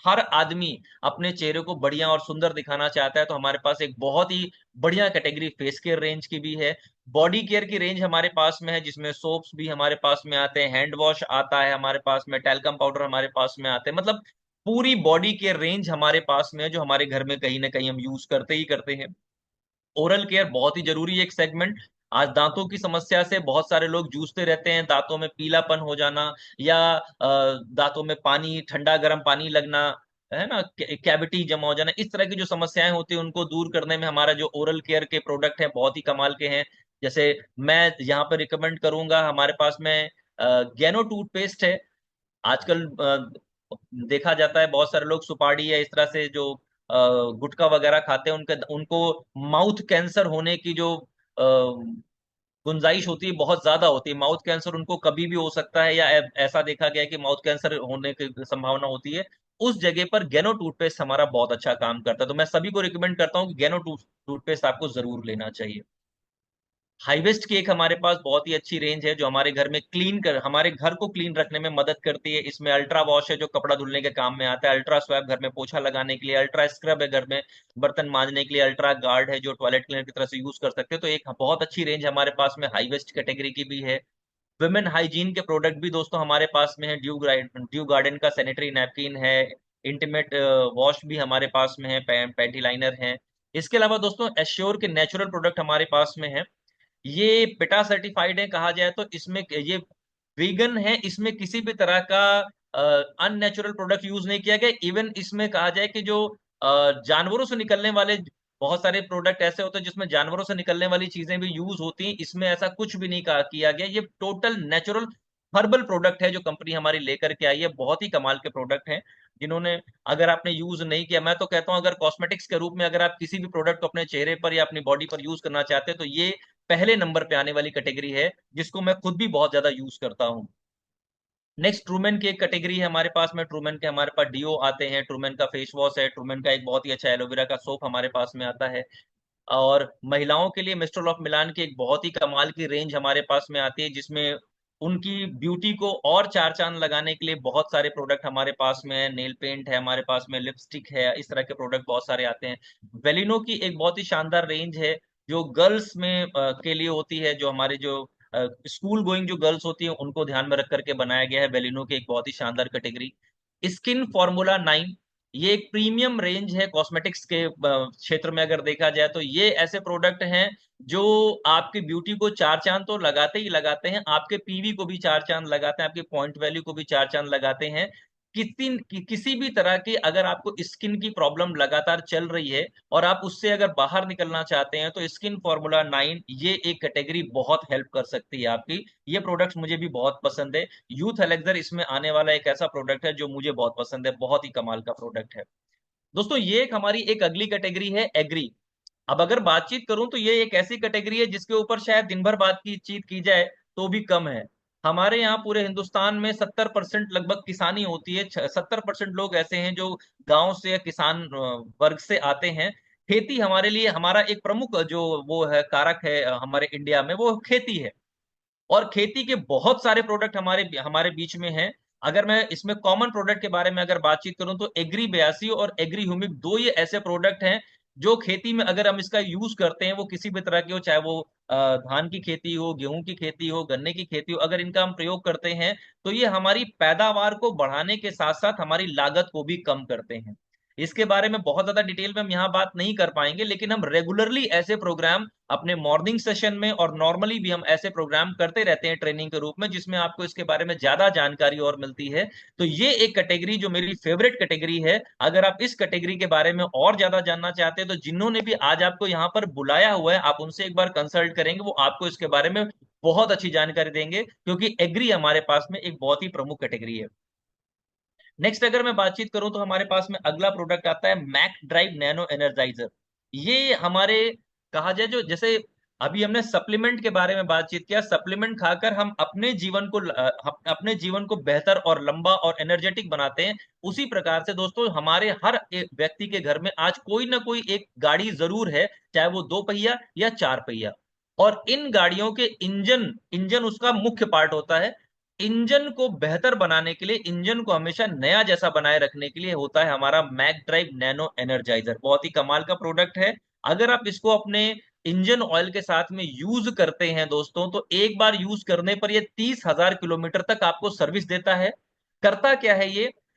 हर आदमी अपने चेहरे को बढ़िया और सुंदर दिखाना चाहता है, तो हमारे पास एक बहुत ही बढ़िया कैटेगरी फेस केयर रेंज की भी है। बॉडी केयर की रेंज हमारे पास में है, जिसमें सोप्स भी हमारे पास में आते हैं, हैंड वॉश आता है हमारे पास में, टैल्कम पाउडर हमारे पास में आते हैं, मतलब पूरी बॉडी केयर रेंज हमारे पास में है, जो हमारे घर में कहीं ना कहीं हम यूज करते ही करते हैं। ओरल केयर बहुत ही जरूरी एक सेगमेंट। आज दांतों की समस्या से बहुत सारे लोग जूझते रहते हैं, दांतों में पीलापन हो जाना, या दांतों में पानी, ठंडा गर्म पानी लगना, है ना, कैविटी जमा हो जाना, इस तरह की जो समस्याएं होती हैं उनको दूर करने में हमारा जो ओरल केयर के प्रोडक्ट हैं बहुत ही कमाल के हैं। जैसे मैं यहाँ पर रिकमेंड करूंगा, हमारे पास में गैनो टूथपेस्ट है। आजकल देखा जाता है बहुत सारे लोग सुपारी या इस तरह से जो गुटखा वगैरह खाते हैं, उनके उनको माउथ कैंसर होने की जो गुंजाइश होती है बहुत ज्यादा होती है। माउथ कैंसर उनको कभी भी हो सकता है, या ऐसा देखा गया है कि माउथ कैंसर होने की संभावना होती है। उस जगह पर गेनो टूथपेस्ट हमारा बहुत अच्छा काम करता है, तो मैं सभी को रिकमेंड करता हूँ कि गेनो टूथपेस्ट आपको जरूर लेना चाहिए। हाईवेस्ट की एक हमारे पास बहुत ही अच्छी रेंज है, जो हमारे घर में हमारे घर को क्लीन रखने में मदद करती है। इसमें अल्ट्रा वॉश है जो कपड़ा धुलने के काम में आता है, अल्ट्रा स्वैप घर में पोछा लगाने के लिए, अल्ट्रा स्क्रब है घर में बर्तन मांजने के लिए, अल्ट्रा गार्ड है जो टॉयलेट क्लीनर की तरह से यूज कर सकते हैं। तो एक बहुत अच्छी रेंज हमारे पास में हाईवेस्ट कैटेगरी की भी है। वुमेन हाइजीन के प्रोडक्ट भी दोस्तों हमारे पास में है, ड्यू गार्डन का सैनिटरी नैपकिन है, इंटीमेट वॉश भी हमारे पास में है, पैंटी लाइनर है। इसके अलावा दोस्तों एश्योर के नेचुरल प्रोडक्ट हमारे पास में है। ये पिटा सर्टिफाइड है, कहा जाए तो इसमें ये वीगन है, इसमें किसी भी तरह का अननेचुरल प्रोडक्ट यूज नहीं किया गया। इवन इसमें कहा जाए कि जो जानवरों से निकलने वाले बहुत सारे प्रोडक्ट ऐसे होते हैं जिसमें जानवरों से निकलने वाली चीजें भी यूज होती हैं, इसमें ऐसा कुछ भी नहीं कहा किया गया। ये टोटल नेचुरल हर्बल प्रोडक्ट है जो कंपनी हमारी लेकर के आई है, बहुत ही कमाल के प्रोडक्ट हैं जिन्होंने, अगर आपने यूज नहीं किया, मैं तो कहता हूं अगर कॉस्मेटिक्स के रूप में अगर आप किसी भी प्रोडक्ट को अपने चेहरे पर या अपनी बॉडी पर यूज करना चाहते हैं, तो ये पहले नंबर पे आने वाली कैटेगरी है, जिसको मैं खुद भी बहुत ज्यादा यूज करता हूँ। नेक्स्ट ट्रूमेन की एक कैटेगरी है हमारे पास में, ट्रूमेन के हमारे पास डीओ आते हैं, ट्रूमेन का फेस वॉश है, ट्रूमेन का एक बहुत ही अच्छा एलोवेरा का सोप हमारे पास में आता है। और महिलाओं के लिए मिस्टर ऑफ मिलान की एक बहुत ही कमाल की रेंज हमारे पास में आती है, जिसमें उनकी ब्यूटी को और चार चांद लगाने के लिए बहुत सारे प्रोडक्ट हमारे पास में है। नेल पेंट है हमारे पास में, लिपस्टिक है, इस तरह के प्रोडक्ट बहुत सारे आते हैं। वेलिनो की एक बहुत ही शानदार रेंज है जो गर्ल्स में के लिए होती है, जो हमारे जो स्कूल गोइंग जो गर्ल्स होती है उनको ध्यान में रख करके बनाया गया है वेलिनो की एक बहुत ही शानदार कैटेगरी। स्किन फॉर्मूला 9, ये एक प्रीमियम रेंज है कॉस्मेटिक्स के क्षेत्र में। अगर देखा जाए तो ये ऐसे प्रोडक्ट हैं जो आपकी ब्यूटी को चार चांद तो लगाते ही लगाते हैं, आपके पीवी को भी चार चांद लगाते हैं, आपके पॉइंट वैल्यू को भी चार चांद लगाते हैं। किसी भी तरह की अगर आपको स्किन की प्रॉब्लम लगातार चल रही है और आप उससे अगर बाहर निकलना चाहते हैं तो स्किन फॉर्मूला 9 ये एक कैटेगरी बहुत हेल्प कर सकती है आपकी। ये प्रोडक्ट्स मुझे भी बहुत पसंद है। यूथ एलेक्सर इसमें आने वाला एक ऐसा प्रोडक्ट है जो मुझे बहुत पसंद है, बहुत ही कमाल का प्रोडक्ट है। दोस्तों ये एक हमारी एक अगली कैटेगरी है एग्री। अब अगर बातचीत करूं तो ये एक ऐसी कैटेगरी है जिसके ऊपर शायद दिन भर बातचीत की जाए तो भी कम है। हमारे यहाँ पूरे हिंदुस्तान में 70% लगभग किसानी होती है। 70% लोग ऐसे हैं जो गांव से या किसान वर्ग से आते हैं। खेती हमारे लिए हमारा एक प्रमुख जो वो है कारक है हमारे इंडिया में, वो खेती है। और खेती के बहुत सारे प्रोडक्ट हमारे हमारे बीच में हैं। अगर मैं इसमें कॉमन प्रोडक्ट के बारे में अगर बातचीत करूं तो एग्री 82 और एग्री ह्यूमिक, दो ये ऐसे प्रोडक्ट हैं जो खेती में अगर हम इसका यूज करते हैं, वो किसी भी तरह की हो, चाहे वो धान की खेती हो, गेहूं की खेती हो, गन्ने की खेती हो, अगर इनका हम प्रयोग करते हैं तो ये हमारी पैदावार को बढ़ाने के साथ साथ हमारी लागत को भी कम करते हैं। इसके बारे में बहुत ज्यादा डिटेल में हम यहाँ बात नहीं कर पाएंगे, लेकिन हम रेगुलरली ऐसे प्रोग्राम अपने मॉर्निंग सेशन में और नॉर्मली भी हम ऐसे प्रोग्राम करते रहते हैं ट्रेनिंग के रूप में, जिसमें आपको इसके बारे में ज्यादा जानकारी और मिलती है। तो ये एक कैटेगरी जो मेरी फेवरेट कैटेगरी है। अगर आप इस कैटेगरी के बारे में और ज्यादा जानना चाहते हैं तो जिन्होंने भी आज आपको यहाँ पर बुलाया हुआ है आप उनसे एक बार कंसल्ट करेंगे, वो आपको इसके बारे में बहुत अच्छी जानकारी देंगे, क्योंकि एग्री हमारे पास में एक बहुत ही प्रमुख कैटेगरी है। नेक्स्ट अगर मैं बातचीत करूं तो हमारे पास में अगला प्रोडक्ट आता है मैक ड्राइव नैनो एनर्जाइजर। ये हमारे कहा जाए जो जैसे अभी हमने सप्लीमेंट के बारे में बातचीत किया, सप्लीमेंट खाकर हम अपने जीवन को बेहतर और लंबा और एनर्जेटिक बनाते हैं, उसी प्रकार से दोस्तों हमारे हर एक व्यक्ति के घर में आज कोई ना कोई एक गाड़ी जरूर है, चाहे वो दो पहिया या चार पहिया। और इन गाड़ियों के इंजन इंजन उसका मुख्य पार्ट होता है। इंजन को बेहतर बनाने के लिए, इंजन को हमेशा नया जैसा बनाए रखने के लिए होता है हमारा मैक ड्राइव नैनो एनर्जाइजर। बहुत ही कमाल का प्रोडक्ट है। अगर आप इसको अपने इंजन ऑयल के साथ में यूज करते हैं दोस्तों, तो एक बार यूज करने पर ये 30,000 किलोमीटर तक आपको सर्विस देता है। करता क्या है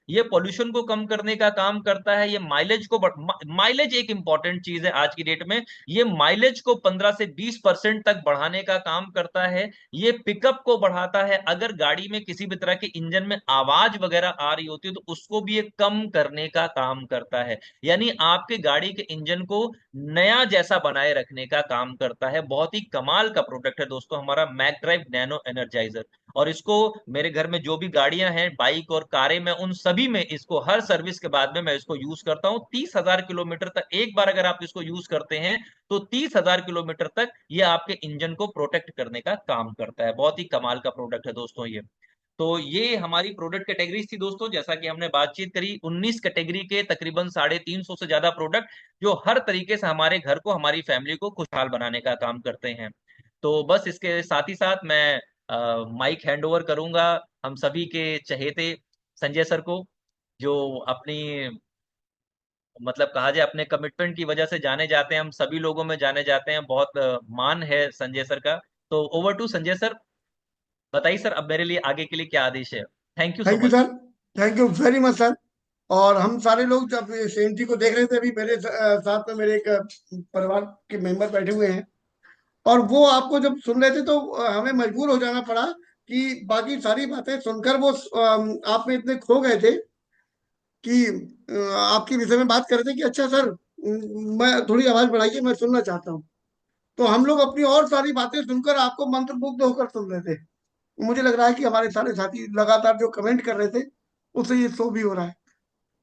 ये पोल्यूशन को कम करने का काम करता है, ये माइलेज एक इंपॉर्टेंट चीज है आज की डेट में। ये माइलेज को 15 से 20% तक बढ़ाने का काम करता है। ये पिकअप को बढ़ाता है। अगर गाड़ी में किसी भी तरह के इंजन में आवाज वगैरह आ रही होती है तो उसको भी ये कम करने का काम करता है। यानी आपके गाड़ी के इंजन को नया जैसा बनाए रखने का काम करता है। बहुत ही कमाल का प्रोडक्ट है दोस्तों हमारा मैक ड्राइव नैनो एनर्जाइजर। और इसको मेरे घर में जो भी गाड़ियां हैं, बाइक और कारें, मैं उन सभी में इसको हर सर्विस के बाद में मैं इसको यूज करता हूँ। 30,000 किलोमीटर तक एक बार अगर आप इसको यूज करते हैं तो 30,000 किलोमीटर तक ये आपके इंजन को प्रोटेक्ट करने का काम करता है। बहुत ही कमाल का प्रोडक्ट है दोस्तों ये। तो ये हमारी प्रोडक्ट कैटेगरीज थी दोस्तों। जैसा कि हमने बातचीत करी 19 कैटेगरी के तकरीबन 350 से ज्यादा प्रोडक्ट जो हर तरीके से हमारे घर को, हमारी फैमिली को खुशहाल बनाने का काम करते हैं। तो बस इसके साथ ही साथ मैं माइक हैंड ओवर करूंगा हम सभी के चहेते संजय सर को, जो अपनी मतलब कहा जाए अपने कमिटमेंट की वजह से जाने जाते हैं, हम सभी लोगों में जाने जाते हैं। बहुत मान है संजय सर का। तो ओवर टू संजय सर। बताइए सर अब मेरे लिए आगे के लिए क्या आदेश है। Thank you so thank you much. Sir. Thank you very much sir. और हम सारे लोग जब सीएनटी को देख रहे थे, अभी मेरे साथ में मेरे एक परिवार के मेंबर बैठे हुए हैं, और वो आपको जब सुन रहे थे तो हमें मजबूर हो जाना पड़ा कि बाकी सारी बातें सुनकर वो आप में इतने खो गए थे कि आपके विषय में बात कर रहे थे कि अच्छा सर, मैं थोड़ी आवाज बढ़ाइए, मैं सुनना चाहता हूँ। तो हम लोग अपनी और सारी बातें सुनकर आपको मंत्रमुग्ध होकर सुन रहे थे। मुझे लग रहा है कि हमारे सारे साथी लगातार जो कमेंट कर रहे थे उससे ये शो भी हो रहा है।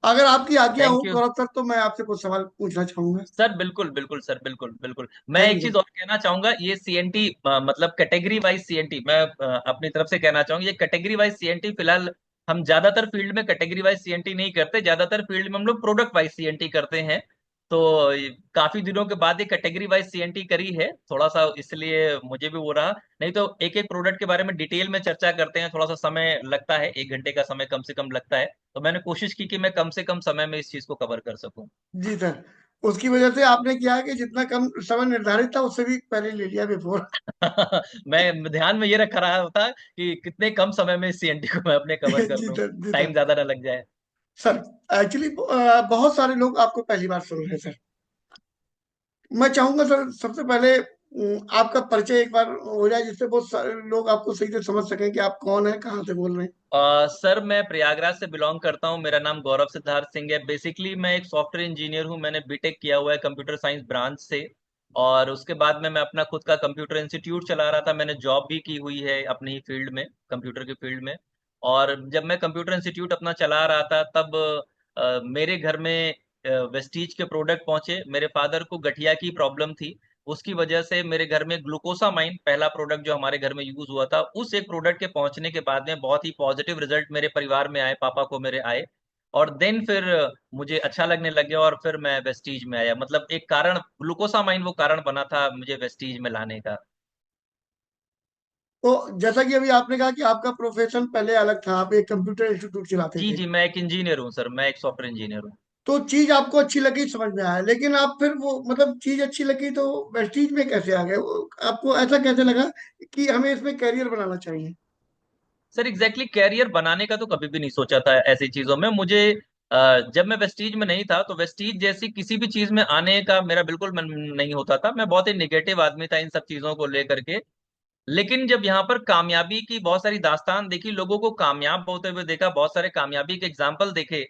अगर आपकी आज्ञा हो थैंक यू गौरव सर, तो मैं आपसे कुछ सवाल पूछना चाहूंगा। सर। बिल्कुल बिल्कुल सर, बिल्कुल बिल्कुल। मैं थैंक एक यू चीज सर। और कहना चाहूंगा, ये सीएनटी मतलब कैटेगरी वाइज सीएनटी मैं अपनी तरफ से कहना चाहूंगा, ये कैटेगरी वाइज सीएनटी फिलहाल हम ज्यादातर फील्ड में कैटेगरी वाइज सीएनटी नहीं करते, ज्यादातर फील्ड में हम लोग प्रोडक्ट वाइज सीएनटी करते हैं। काफी दिनों के बाद ये कैटेगरी वाइज सीएनटी करी है, थोड़ा सा इसलिए मुझे भी वो रहा। नहीं तो एक एक प्रोडक्ट के बारे में डिटेल में चर्चा करते हैं, थोड़ा सा समय लगता है, 1 घंटे का समय कम से कम लगता है। तो मैंने कोशिश की कि मैं कम से कम समय में इस चीज को कवर कर सकूं। जी सर। उसकी वजह से आपने किया है कि जितना कम समय निर्धारित था उससे भी पहले ले लिया बिफोर। मैं ध्यान में ये रखा रहा था कि कितने कम समय में इस सीएनटी को मैं अपने कवर कर जी लूं, सर, जी टाइम सर। ज्यादा ना लग जाए। सर एक्चुअली बहुत सारे लोग आपको पहली बार सुन रहे हैं सर। मैं चाहूंगा सर सबसे पहले आपका परिचय एक बार हो जाए, जिससे बहुत सारे लोग आपको सही से समझ सकें कि आप कौन है, कहाँ से बोल रहे हैं। सर मैं प्रयागराज से बिलोंग करता हूँ, मेरा नाम गौरव सिद्धार्थ सिंह है। बेसिकली मैं एक सॉफ्टवेयर इंजीनियर हूँ, मैंने बीटेक किया हुआ है कंप्यूटर साइंस ब्रांच से। और उसके बाद में मैं अपना खुद का कंप्यूटर इंस्टीट्यूट चला रहा था, मैंने जॉब भी की हुई है अपनी ही फील्ड में, कंप्यूटर की फील्ड में। और जब मैं कंप्यूटर इंस्टीट्यूट अपना चला रहा था तब मेरे घर में वेस्टीज के प्रोडक्ट पहुंचे। मेरे फादर को गठिया की प्रॉब्लम थी, उसकी वजह से मेरे घर में ग्लूकोसामाइन पहला प्रोडक्ट जो हमारे घर में यूज हुआ था, उस एक प्रोडक्ट के पहुंचने के बाद में बहुत ही पॉजिटिव रिजल्ट मेरे परिवार में आए, पापा को मेरे आए। और देन फिर मुझे अच्छा लगने लग गया और फिर मैं वेस्टीज में आया। मतलब एक कारण ग्लूकोसामाइन वो कारण बना था मुझे वेस्टीज में लाने का। तो जैसा कि अभी आपने कहा कि आपका प्रोफेशन पहले अलग था, आप एक कंप्यूटर इंस्टीट्यूट चलाते जी थे। जी, मैं एक इंजीनियर हूँ सर, मैं एक सॉफ्टवेयर इंजीनियर हूँ। तो चीज आपको अच्छी लगी, समझ में आया, लेकिन आप फिर वो मतलब चीज अच्छी लगी तो वेस्टीज में कैसे आ गए? आपको ऐसा कैसे लगा कि हमें इसमें कैरियर बनाना चाहिए? सर एग्जैक्टली कैरियर बनाने का तो कभी भी नहीं सोचा था ऐसी चीजों में। मुझे जब मैं वेस्टीज में नहीं था तो वेस्टीज जैसी किसी भी चीज में आने का मेरा बिल्कुल मन नहीं होता था, मैं बहुत ही निगेटिव आदमी था इन सब चीजों को लेकर के। लेकिन जब यहाँ पर कामयाबी की बहुत सारी दास्तान देखी, लोगों को कामयाब होते हुए देखा, बहुत सारे कामयाबी के एग्जाम्पल देखे,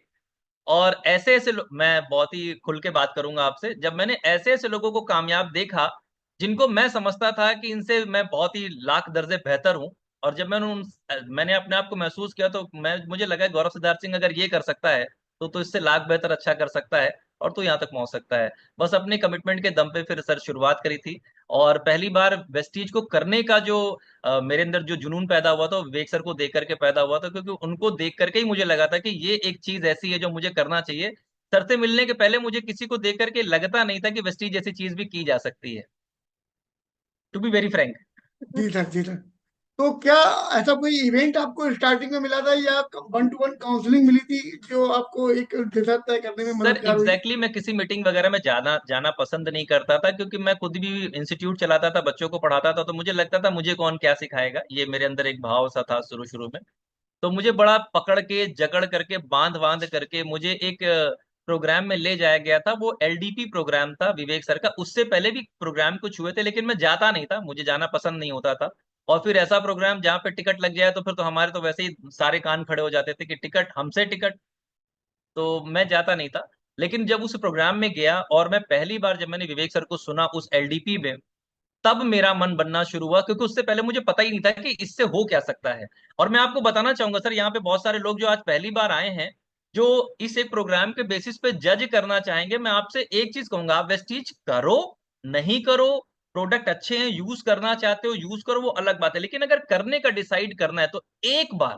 और ऐसे ऐसे मैं बहुत ही खुल के बात करूंगा आपसे, जब मैंने ऐसे ऐसे लोगों को कामयाब देखा जिनको मैं समझता था कि इनसे मैं बहुत ही लाख दर्जे बेहतर हूं, और जब मैंने अपने आप को महसूस किया तो मुझे लगा गौरव सिद्धार्थ सिंह अगर ये कर सकता है तो इससे लाख बेहतर अच्छा कर सकता है, और तो यहाँ तक पहुंच सकता है। बस अपने कमिटमेंट के दम पे फिर सर शुरुआत करी थी। और पहली बार वेस्टीज को करने का जो मेरे अंदर जो जुनून पैदा हुआ था वो विवेक सर को देख करके पैदा हुआ था, क्योंकि उनको देख करके ही मुझे लगा था कि ये एक चीज ऐसी है जो मुझे करना चाहिए। सर से मिलने के पहले मुझे किसी को देख करके लगता नहीं था कि वेस्टीज जैसी चीज भी की जा सकती है, टू बी वेरी फ्रैंक। जी सर, जी सर। तो क्या ऐसा कोई इवेंट आपको स्टार्टिंग में मिला था, या वन टू वन काउंसलिंग मिली थी जो आपको एक दिशा तय करने में सर मददगार हुई? एग्जैक्टली मैं किसी मीटिंग वगैरह में जाना जाना पसंद नहीं करता था, क्योंकि मैं खुद भी इंस्टीट्यूट चलाता था, बच्चों को पढ़ाता था, तो मुझे लगता था मुझे कौन क्या सिखाएगा, ये मेरे अंदर एक भाव सा था शुरू शुरू में। तो मुझे बड़ा पकड़ के जकड़ करके बांध बांध करके मुझे एक प्रोग्राम में ले जाया गया था। वो एलडीपी प्रोग्राम था विवेक सर का, उससे पहले भी प्रोग्राम कुछ हुए थे लेकिन मैं जाता नहीं था, मुझे जाना पसंद नहीं होता था। और फिर ऐसा प्रोग्राम जहाँ पे टिकट लग जाए तो फिर तो हमारे तो वैसे ही सारे कान खड़े हो जाते थे कि टिकट हमसे टिकट, तो मैं जाता नहीं था। लेकिन जब उस प्रोग्राम में गया और मैं पहली बार जब मैंने विवेक सर को सुना उस एलडीपी में, तब मेरा मन बनना शुरू हुआ, क्योंकि उससे पहले मुझे पता ही नहीं था कि इससे हो क्या सकता है। और मैं आपको बताना चाहूंगा सर, यहाँ पे बहुत सारे लोग जो आज पहली बार आए हैं, जो इस एक प्रोग्राम के बेसिस पे जज करना चाहेंगे, मैं आपसे एक चीज कहूंगा, आप वेस्टीज करो, नहीं करो, प्रोडक्ट अच्छे हैं, यूज करना चाहते हो यूज करो, वो अलग बात है, लेकिन अगर करने का डिसाइड करना है तो एक बार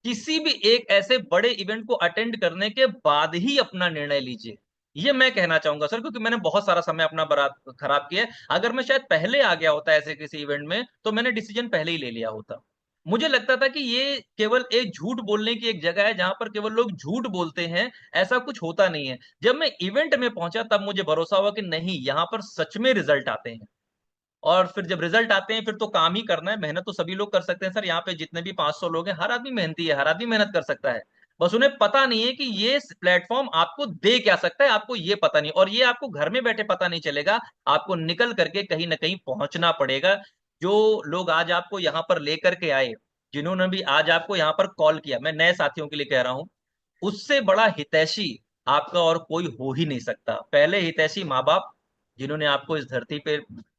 किसी भी एक ऐसे बड़े इवेंट को अटेंड करने के बाद ही अपना निर्णय लीजिए। ये मैं कहना चाहूंगा सर, क्योंकि मैंने बहुत सारा समय अपना बर्बाद खराब किया है। अगर मैं शायद पहले आ गया होता ऐसे किसी इवेंट में तो मैंने डिसीजन पहले ही ले लिया होता। मुझे लगता था कि ये केवल एक झूठ बोलने की एक जगह है जहां पर केवल लोग झूठ बोलते हैं, ऐसा कुछ होता नहीं है। जब मैं इवेंट में पहुंचा तब मुझे भरोसा हुआ कि नहीं, यहाँ पर सच में रिजल्ट आते हैं। और फिर जब रिजल्ट आते हैं फिर तो काम ही करना है, मेहनत तो सभी लोग कर सकते हैं सर, यहाँ पे जितने भी 500 लोग हैं हर आदमी मेहनती है, हर आदमी मेहनत कर सकता है। बस उन्हें पता नहीं है कि ये प्लेटफॉर्म आपको दे क्या सकता है, आपको ये पता नहीं, और ये आपको घर में बैठे पता नहीं चलेगा, आपको निकल करके कहीं ना कहीं पहुंचना पड़ेगा। जो लोग आज आपको यहाँ पर लेकर के आए, जिन्होंने भी आज आपको यहाँ पर कॉल किया, मैं नए साथियों के लिए कह रहा हूँ, उससे बड़ा हितैषी आपका और कोई हो ही नहीं सकता। पहले हितैषी माँ बाप, जिन्होंने आपको इस धरती पे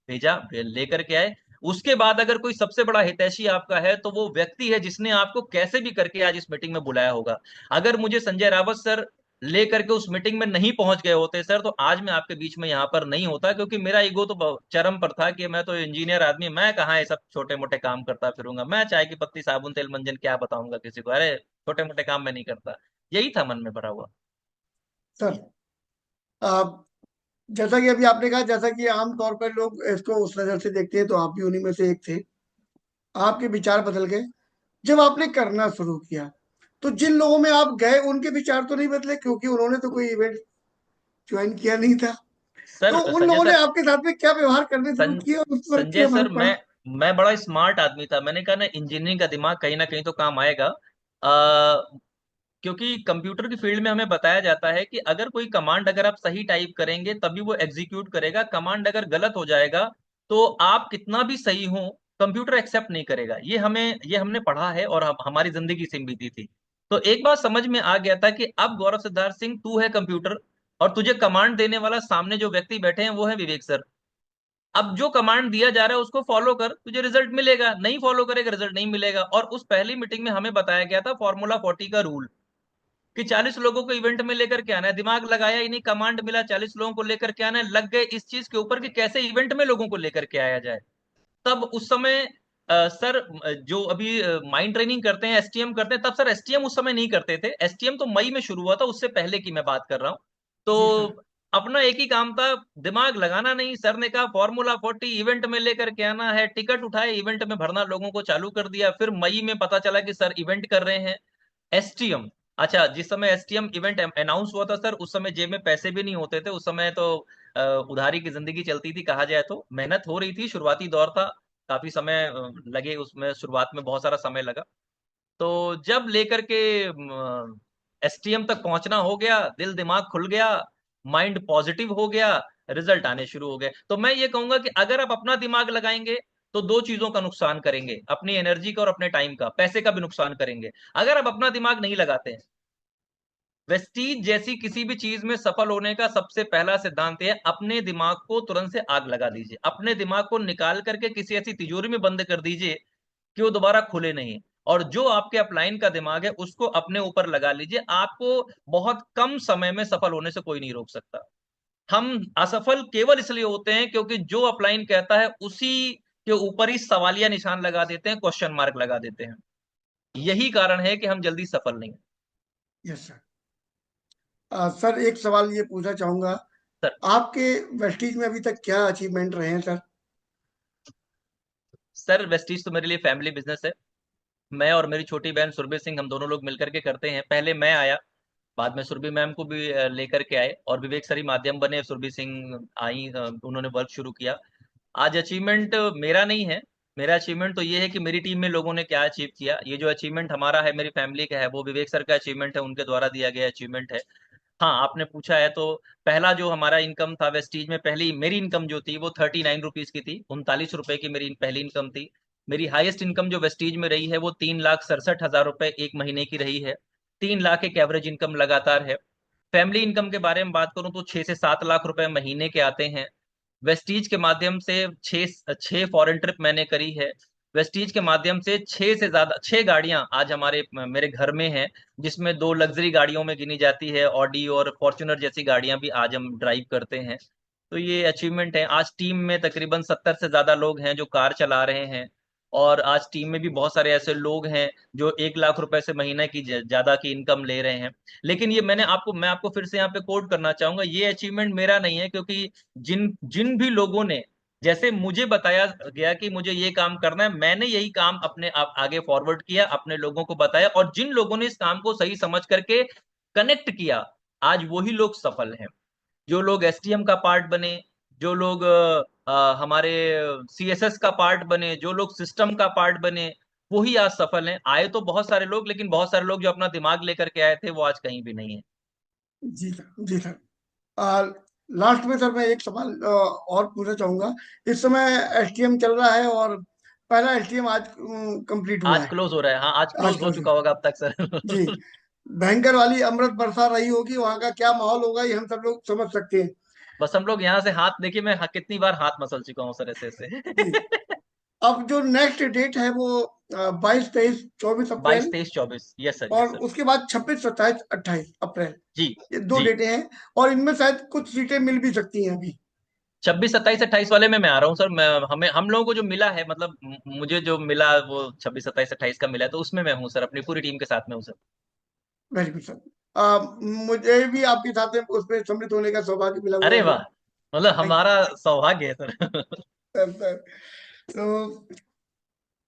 भेजा, लेकर के आए। उसके बाद अगर कोई सबसे बड़ा हितैषी आपका है तो वो व्यक्ति है जिसने आपको कैसे भी करके आज इस मीटिंग में बुलाया होगा। अगर मुझे संजय रावत सर लेकर के उस मीटिंग में नहीं पहुंच गए होते सर, तो आज मैं आपके बीच में यहाँ पर नहीं होता, क्योंकि मेरा ईगो तो चरम पर था कि मैं तो इंजीनियर आदमी, मैं कहाँ ये सब छोटे मोटे काम करता फिरूंगा, मैं चाय की पत्ती साबुन तेल मंजन क्या बताऊंगा किसी को, अरे छोटे मोटे काम मैं नहीं करता। यही था मन में भरा हुआ। सर, जैसा कि अभी आपने कहा, जैसा कि आमतौर पर लोग इसको उस नजर से देखते हैं, तो आप भी उन्हीं में से एक थे। आपके विचार बदल गए जब आपने करना शुरू किया। तो जिन लोगों में आप गए उनके विचार तो नहीं बदले, क्योंकि उन्होंने तो कोई इवेंट ज्वाइन किया नहीं था। सर तो उन संजय लोगों ने सर, आपके साथ में क्या व्यवहार करने शुरू किए और उस पर संजय क्या सर, फर्क पड़ा? मैं बड़ा स्मार्ट आदमी था। मैंने कहा ना, इंजीनियरिंग का दिमाग कहीं ना कहीं तो काम आएगा। क्योंकि कंप्यूटर की फील्ड में हमें बताया जाता है कि अगर कोई कमांड अगर आप सही टाइप करेंगे तभी वो एग्जीक्यूट करेगा। कमांड अगर गलत हो जाएगा तो आप कितना भी सही हो, कंप्यूटर एक्सेप्ट नहीं करेगा। ये हमने पढ़ा है और हमारी जिंदगी से बीती थी। तो एक बात समझ में आ गया था कि अब गौरव सिद्धार्थ सिंह तू है कंप्यूटर, और तुझे कमांड देने वाला सामने जो व्यक्ति बैठे हैं वो है विवेक सर। अब जो कमांड दिया जा रहा है उसको फॉलो कर, तुझे रिजल्ट मिलेगा। नहीं फॉलो करेगा, रिजल्ट नहीं मिलेगा। और उस पहली मीटिंग में हमें बताया गया था फॉर्मूला 40 का रूल, कि 40 लोगों को इवेंट में लेकर के आना है। दिमाग लगाया ही नहीं, कमांड मिला 40 लोगों को लेकर के आना है, लग गए इस चीज के ऊपर कि कैसे इवेंट में लोगों को लेकर के आया जाए। तब उस समय सर, जो अभी माइंड ट्रेनिंग करते हैं, एसटीएम करते हैं, तब सर एसटीएम उस समय नहीं करते थे। एसटीएम तो मई में शुरू हुआ था, उससे पहले की मैं बात कर रहा हूँ। जी सर। तो अपना एक ही काम था, दिमाग लगाना नहीं। सर ने कहा फॉर्मूला 40 इवेंट में लेकर के आना है, टिकट उठाए, इवेंट में भरना लोगों को चालू कर दिया। फिर मई में पता चला कि सर इवेंट कर रहे हैं एसटीएम। अच्छा, जिस समय एसटीएम इवेंट अनाउंस हुआ था सर, उस समय जेब में पैसे भी नहीं होते थे। उस समय तो उधारी की जिंदगी चलती थी कहा जाए तो। मेहनत हो रही थी, शुरुआती दौर था, काफी समय लगे उसमें, शुरुआत में बहुत सारा समय लगा। तो जब लेकर के एसटीएम तक पहुंचना हो गया, दिल दिमाग खुल गया, माइंड पॉजिटिव हो गया, रिजल्ट आने शुरू हो गए। तो मैं ये कहूंगा कि अगर आप अपना दिमाग लगाएंगे तो दो चीजों का नुकसान करेंगे, अपनी एनर्जी का और अपने टाइम का, पैसे का भी नुकसान करेंगे। अगर आप अपना दिमाग नहीं लगाते हैं, वेस्टीज जैसी किसी भी चीज में सफल होने का सबसे पहला सिद्धांत है, अपने दिमाग को तुरंत से आग लगा दीजिए। अपने दिमाग को निकाल करके किसी ऐसी तिजोरी में बंद कर दीजिए कि वो दोबारा खुले नहीं। और जो आपके अपलाइन का दिमाग है उसको अपने ऊपर लगा लीजिए। आपको बहुत कम समय में सफल होने से कोई नहीं रोक सकता। हम असफल केवल इसलिए होते हैं क्योंकि जो अपलाइन कहता है उसी के ऊपर ही सवालिया निशान लगा देते हैं, क्वेश्चन मार्क लगा देते हैं। यही कारण है कि हम जल्दी सफल नहीं। Yes sir. सर, एक सवाल ये पूछना चाहूंगा, सर, आपके वेस्टीज में अभी तक क्या अचीवमेंट रहे हैं सर? सर वेस्टीज तो मेरे लिए फैमिली बिजनेस है। मैं और मेरी छोटी बहन सुरभि सिंह, हम दोनों लोग मिलकर के करते हैं। पहले मैं आया, बाद में सुरभि मैम को भी लेकर के आए, और विवेक सर ही माध्यम बने। सुरभि सिंह आई, उन्होंने वर्क शुरू किया। आज अचीवमेंट मेरा नहीं है। मेरा अचीवमेंट तो ये है कि मेरी टीम में लोगों ने क्या अचीव किया। ये जो अचीवमेंट हमारा है, मेरी फैमिली का है, वो विवेक सर का अचीवमेंट है, उनके द्वारा दिया गया अचीवमेंट है। हाँ, आपने पूछा है तो पहला जो हमारा इनकम था वेस्टीज में, पहली मेरी इनकम जो थी वो 39 रुपीज की थी, 39 रुपए की मेरी पहली इनकम थी। मेरी हाईएस्ट इनकम जो वेस्टीज में रही है वो 3,67,000 रुपए एक महीने की रही है। 3 लाख एक एवरेज इनकम लगातार है। फैमिली इनकम के बारे में बात करूं तो 6 से 7 लाख रुपए महीने के आते हैं। वेस्टीज के माध्यम से छह छह फॉरेन ट्रिप मैंने करी है। वेस्टीज के माध्यम से छह गाड़ियां आज हमारे मेरे घर में हैं, जिसमें दो लग्जरी गाड़ियों में गिनी जाती है, ऑडी और फॉर्च्यूनर जैसी गाड़ियां भी आज हम ड्राइव करते हैं। तो ये अचीवमेंट है। आज टीम में तकरीबन 70 से ज्यादा लोग हैं जो कार चला रहे हैं। और आज टीम में भी बहुत सारे ऐसे लोग हैं जो 1 लाख रुपए से महीने की ज्यादा की इनकम ले रहे हैं। लेकिन ये मैं आपको फिर से यहाँ पे कोट करना चाहूंगा, ये अचीवमेंट मेरा नहीं है। क्योंकि जिन जिन भी लोगों ने, जैसे मुझे बताया गया कि मुझे ये काम करना है, मैंने यही काम अपने आप आगे फॉरवर्ड किया, अपने लोगों को बताया, और जिन लोगों ने इस काम को सही समझ करके कनेक्ट किया, आज वही लोग सफल हैं। जो लोग एसटीएम का पार्ट बने, जो लोग हमारे सीएसएस का पार्ट बने, जो लोग सिस्टम का पार्ट बने, वही आज सफल हैं। आए तो बहुत सारे लोग, लेकिन बहुत सारे लोग जो अपना दिमाग लेकर के आए थे वो आज कहीं भी नहीं है। जी सर, जी सर। लास्ट में सर मैं एक सवाल और पूछना चाहूंगा। इस समय एसटीएम चल रहा है और पहला एसटीएम आज कंप्लीट हुआ आज है। क्लोज हो रहा है, हाँ आज आज क्लोज हो कल से। चुका होगा अब तक जी। सर। भयंकर वाली अमृत बरसा रही होगी, वहां का क्या माहौल होगा ये हम सब लोग समझ सकते हैं। बस हम लोग यहाँ से हाथ देखिए, मैं कितनी बार हाथ मसल चुका हूँ सर ऐसे जी। ऐसे। अब जो नेक्स्ट डेट है वो 22, 23, 24 अप्रैल, 22, 23, 24, यस सर, यस और सर। उसके बाद 26, 27, 28 अप्रैल। जी। ये दो जी। डेटें हैं, और इनमें शायद कुछ सीटें मिल भी सकती हैं अभी। 26, 27, 28 वाले में मैं आ रहा हूँ सर। मैं हमें हम लोगों को जो मिला है, मतलब मुझे जो मिला वो 26, 27, 28 का मिला है, तो उसमें मैं हूँ सर, अपनी पूरी टीम के साथ में हूँ सर। Very good sir. मुझे भी आपके साथ में उसमें सम्मिलित होने का सौभाग्य मिला हुआ अरे है। वाह, मतलब थैंक हमारा सौभाग्य है सर। Sir sir. तो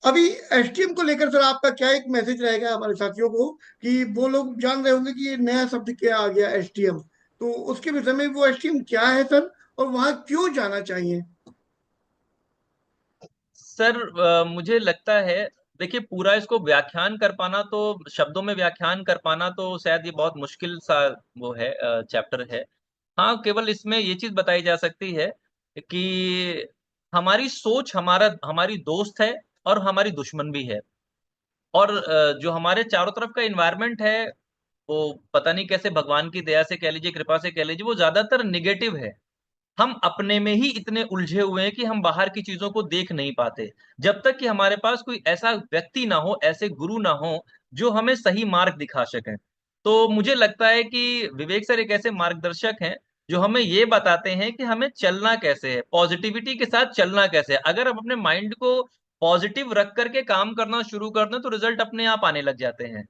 अभी एसटीएम को लेकर सर आपका क्या एक मैसेज रहेगा हमारे साथियों को, कि वो लोग जान रहे होंगे कि ये नया शब्द क्या आ गया एसटीएम, तो उसके विषय में वो एसटीएम क्या है सर, और वहाँ क्यों जाना चाहिए? सर मुझे लगता है, देखिए पूरा इसको व्याख्यान कर पाना तो, शब्दों में व्याख्यान कर पाना तो शायद ये बहुत मुश्किल सा वो है, चैप्टर है। हाँ, केवल इसमें ये चीज बताई जा सकती है कि हमारी सोच हमारी दोस्त है और हमारी दुश्मन भी है। और जो हमारे चारों तरफ का इन्वायरमेंट है, वो पता नहीं कैसे भगवान की दया से कह लीजिए, कृपा से कह लीजिए, वो ज्यादातर निगेटिव है। हम अपने में ही इतने उलझे हुए हैं कि हम बाहर की चीजों को देख नहीं पाते। जब तक कि हमारे पास कोई ऐसा व्यक्ति ना हो, ऐसे गुरु ना हो जो हमें सही मार्ग दिखा सके। तो मुझे लगता है कि विवेक सर एक ऐसे मार्गदर्शक हैं जो हमें ये बताते हैं कि हमें चलना कैसे है, पॉजिटिविटी के साथ चलना कैसे है। अगर हम अपने माइंड को पॉजिटिव रख करके काम करना शुरू कर दें तो रिजल्ट अपने आप आने लग जाते हैं।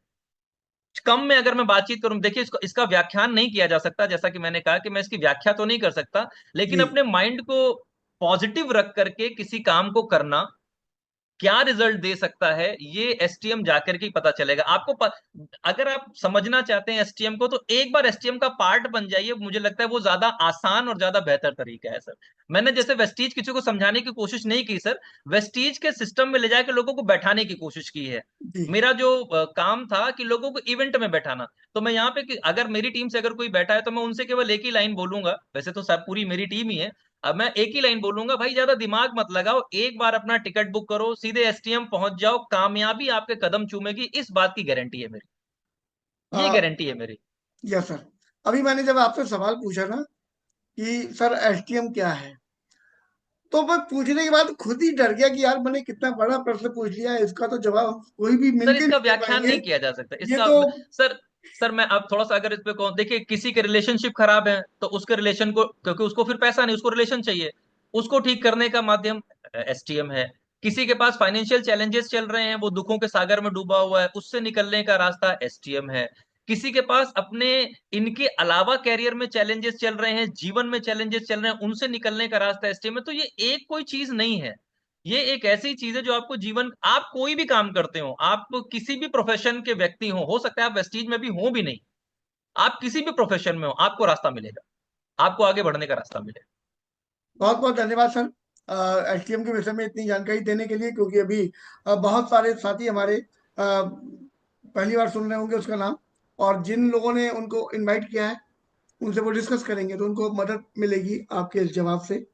कम में अगर मैं बातचीत करूं, देखिए इसका व्याख्यान नहीं किया जा सकता, जैसा कि मैंने कहा कि मैं इसकी व्याख्या तो नहीं कर सकता, लेकिन जी अपने माइंड को पॉजिटिव रख करके किसी काम को करना क्या रिजल्ट दे सकता है, ये एसटीएम जाकर के ही पता चलेगा आपको। अगर आप समझना चाहते हैं एसटीएम को, तो एक बार एसटीएम का पार्ट बन जाइए, मुझे लगता है वो ज्यादा आसान और ज्यादा बेहतर तरीका है सर। मैंने जैसे वेस्टीज किसी को समझाने की कोशिश नहीं की सर, वेस्टीज के सिस्टम में ले जाकर लोगों को बैठाने की कोशिश की है। जी मेरा जो काम था कि लोगों को इवेंट में बैठाना, तो मैं यहाँ पे अगर मेरी टीम से अगर कोई बैठा है तो मैं उनसे केवल एक ही लाइन बोलूंगा, वैसे तो सब पूरी मेरी टीम ही है। अब मैं एक ही लाइन बोलूंगा, भाई ज्यादा दिमाग मत लगाओ, एक बार अपना टिकट बुक करो, सीधे एसटीएम पहुंच जाओ, कामयाबी आपके कदम चूमेगी, इस बात की गारंटी है मेरी, ये आ, गारंटी है मेरी। Yes sir. अभी मैंने जब आपसे सवाल पूछा ना कि सर एसटीएम क्या है, तो मैं पूछने के बाद खुद ही डर गया कि यार मैंने कितना बड़ा प्रश्न पूछ लिया है, इसका तो जवाब कोई भी सर मिलके इसका नहीं दे व्याख्यान पाएंगे। नहीं किया जा सकता ये इसका। तो सर सर मैं अब थोड़ा सा अगर इस पे कहूं, देखिए किसी के रिलेशनशिप खराब है तो उसके रिलेशन को, क्योंकि उसको फिर पैसा नहीं, उसको रिलेशन चाहिए, उसको ठीक करने का माध्यम एसटीएम है। किसी के पास फाइनेंशियल चैलेंजेस चल रहे हैं, वो दुखों के सागर में डूबा हुआ है, उससे निकलने का रास्ता एसटीएम है। किसी के पास अपने इनके अलावा कैरियर में चैलेंजेस चल रहे हैं, जीवन में चैलेंजेस चल रहे हैं, उनसे निकलने का रास्ता एसटीएम है। तो ये एक कोई चीज नहीं है, ये एक ऐसी चीज है जो आपको जीवन, आप कोई भी काम करते हो, आप किसी भी प्रोफेशन के व्यक्ति हो सकता है आप वेस्टीज में भी हो भी नहीं, आप किसी भी प्रोफेशन में हो, आपको रास्ता मिलेगा, आपको आगे बढ़ने का रास्ता मिलेगा। बहुत बहुत धन्यवाद सर एसटीएम के विषय में इतनी जानकारी देने के लिए, क्योंकि अभी बहुत सारे साथी हमारे पहली बार सुन रहे होंगे उसका नाम, और जिन लोगों ने उनको इनवाइट किया है उनसे वो डिस्कस करेंगे तो उनको मदद मिलेगी आपके इस जवाब से।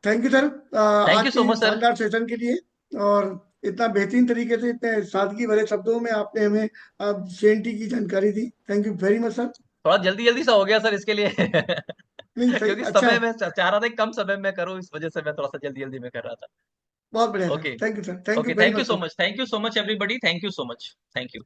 थैंक यू सर थैंक आज यू के सो मच सर। शानदार सेशन के लिए, और इतना बेहतरीन तरीके से इतने सादगी भरे शब्दों में आपने हमें सीएनटी की जानकारी दी। Thank you very much sir. थोड़ा जल्दी जल्दी सा हो गया सर इसके लिए नहीं सही, क्योंकि अच्छा समय है। में चाह रहा था कि कम समय में करूं, इस वजह से मैं थोड़ा सा जल्दी जल्दी में कर रहा था। बहुत बढ़िया sir, okay. Thank you sir, thank you okay, very thank you much so sir. Much, thank you so much everybody, thank you so much, thank you.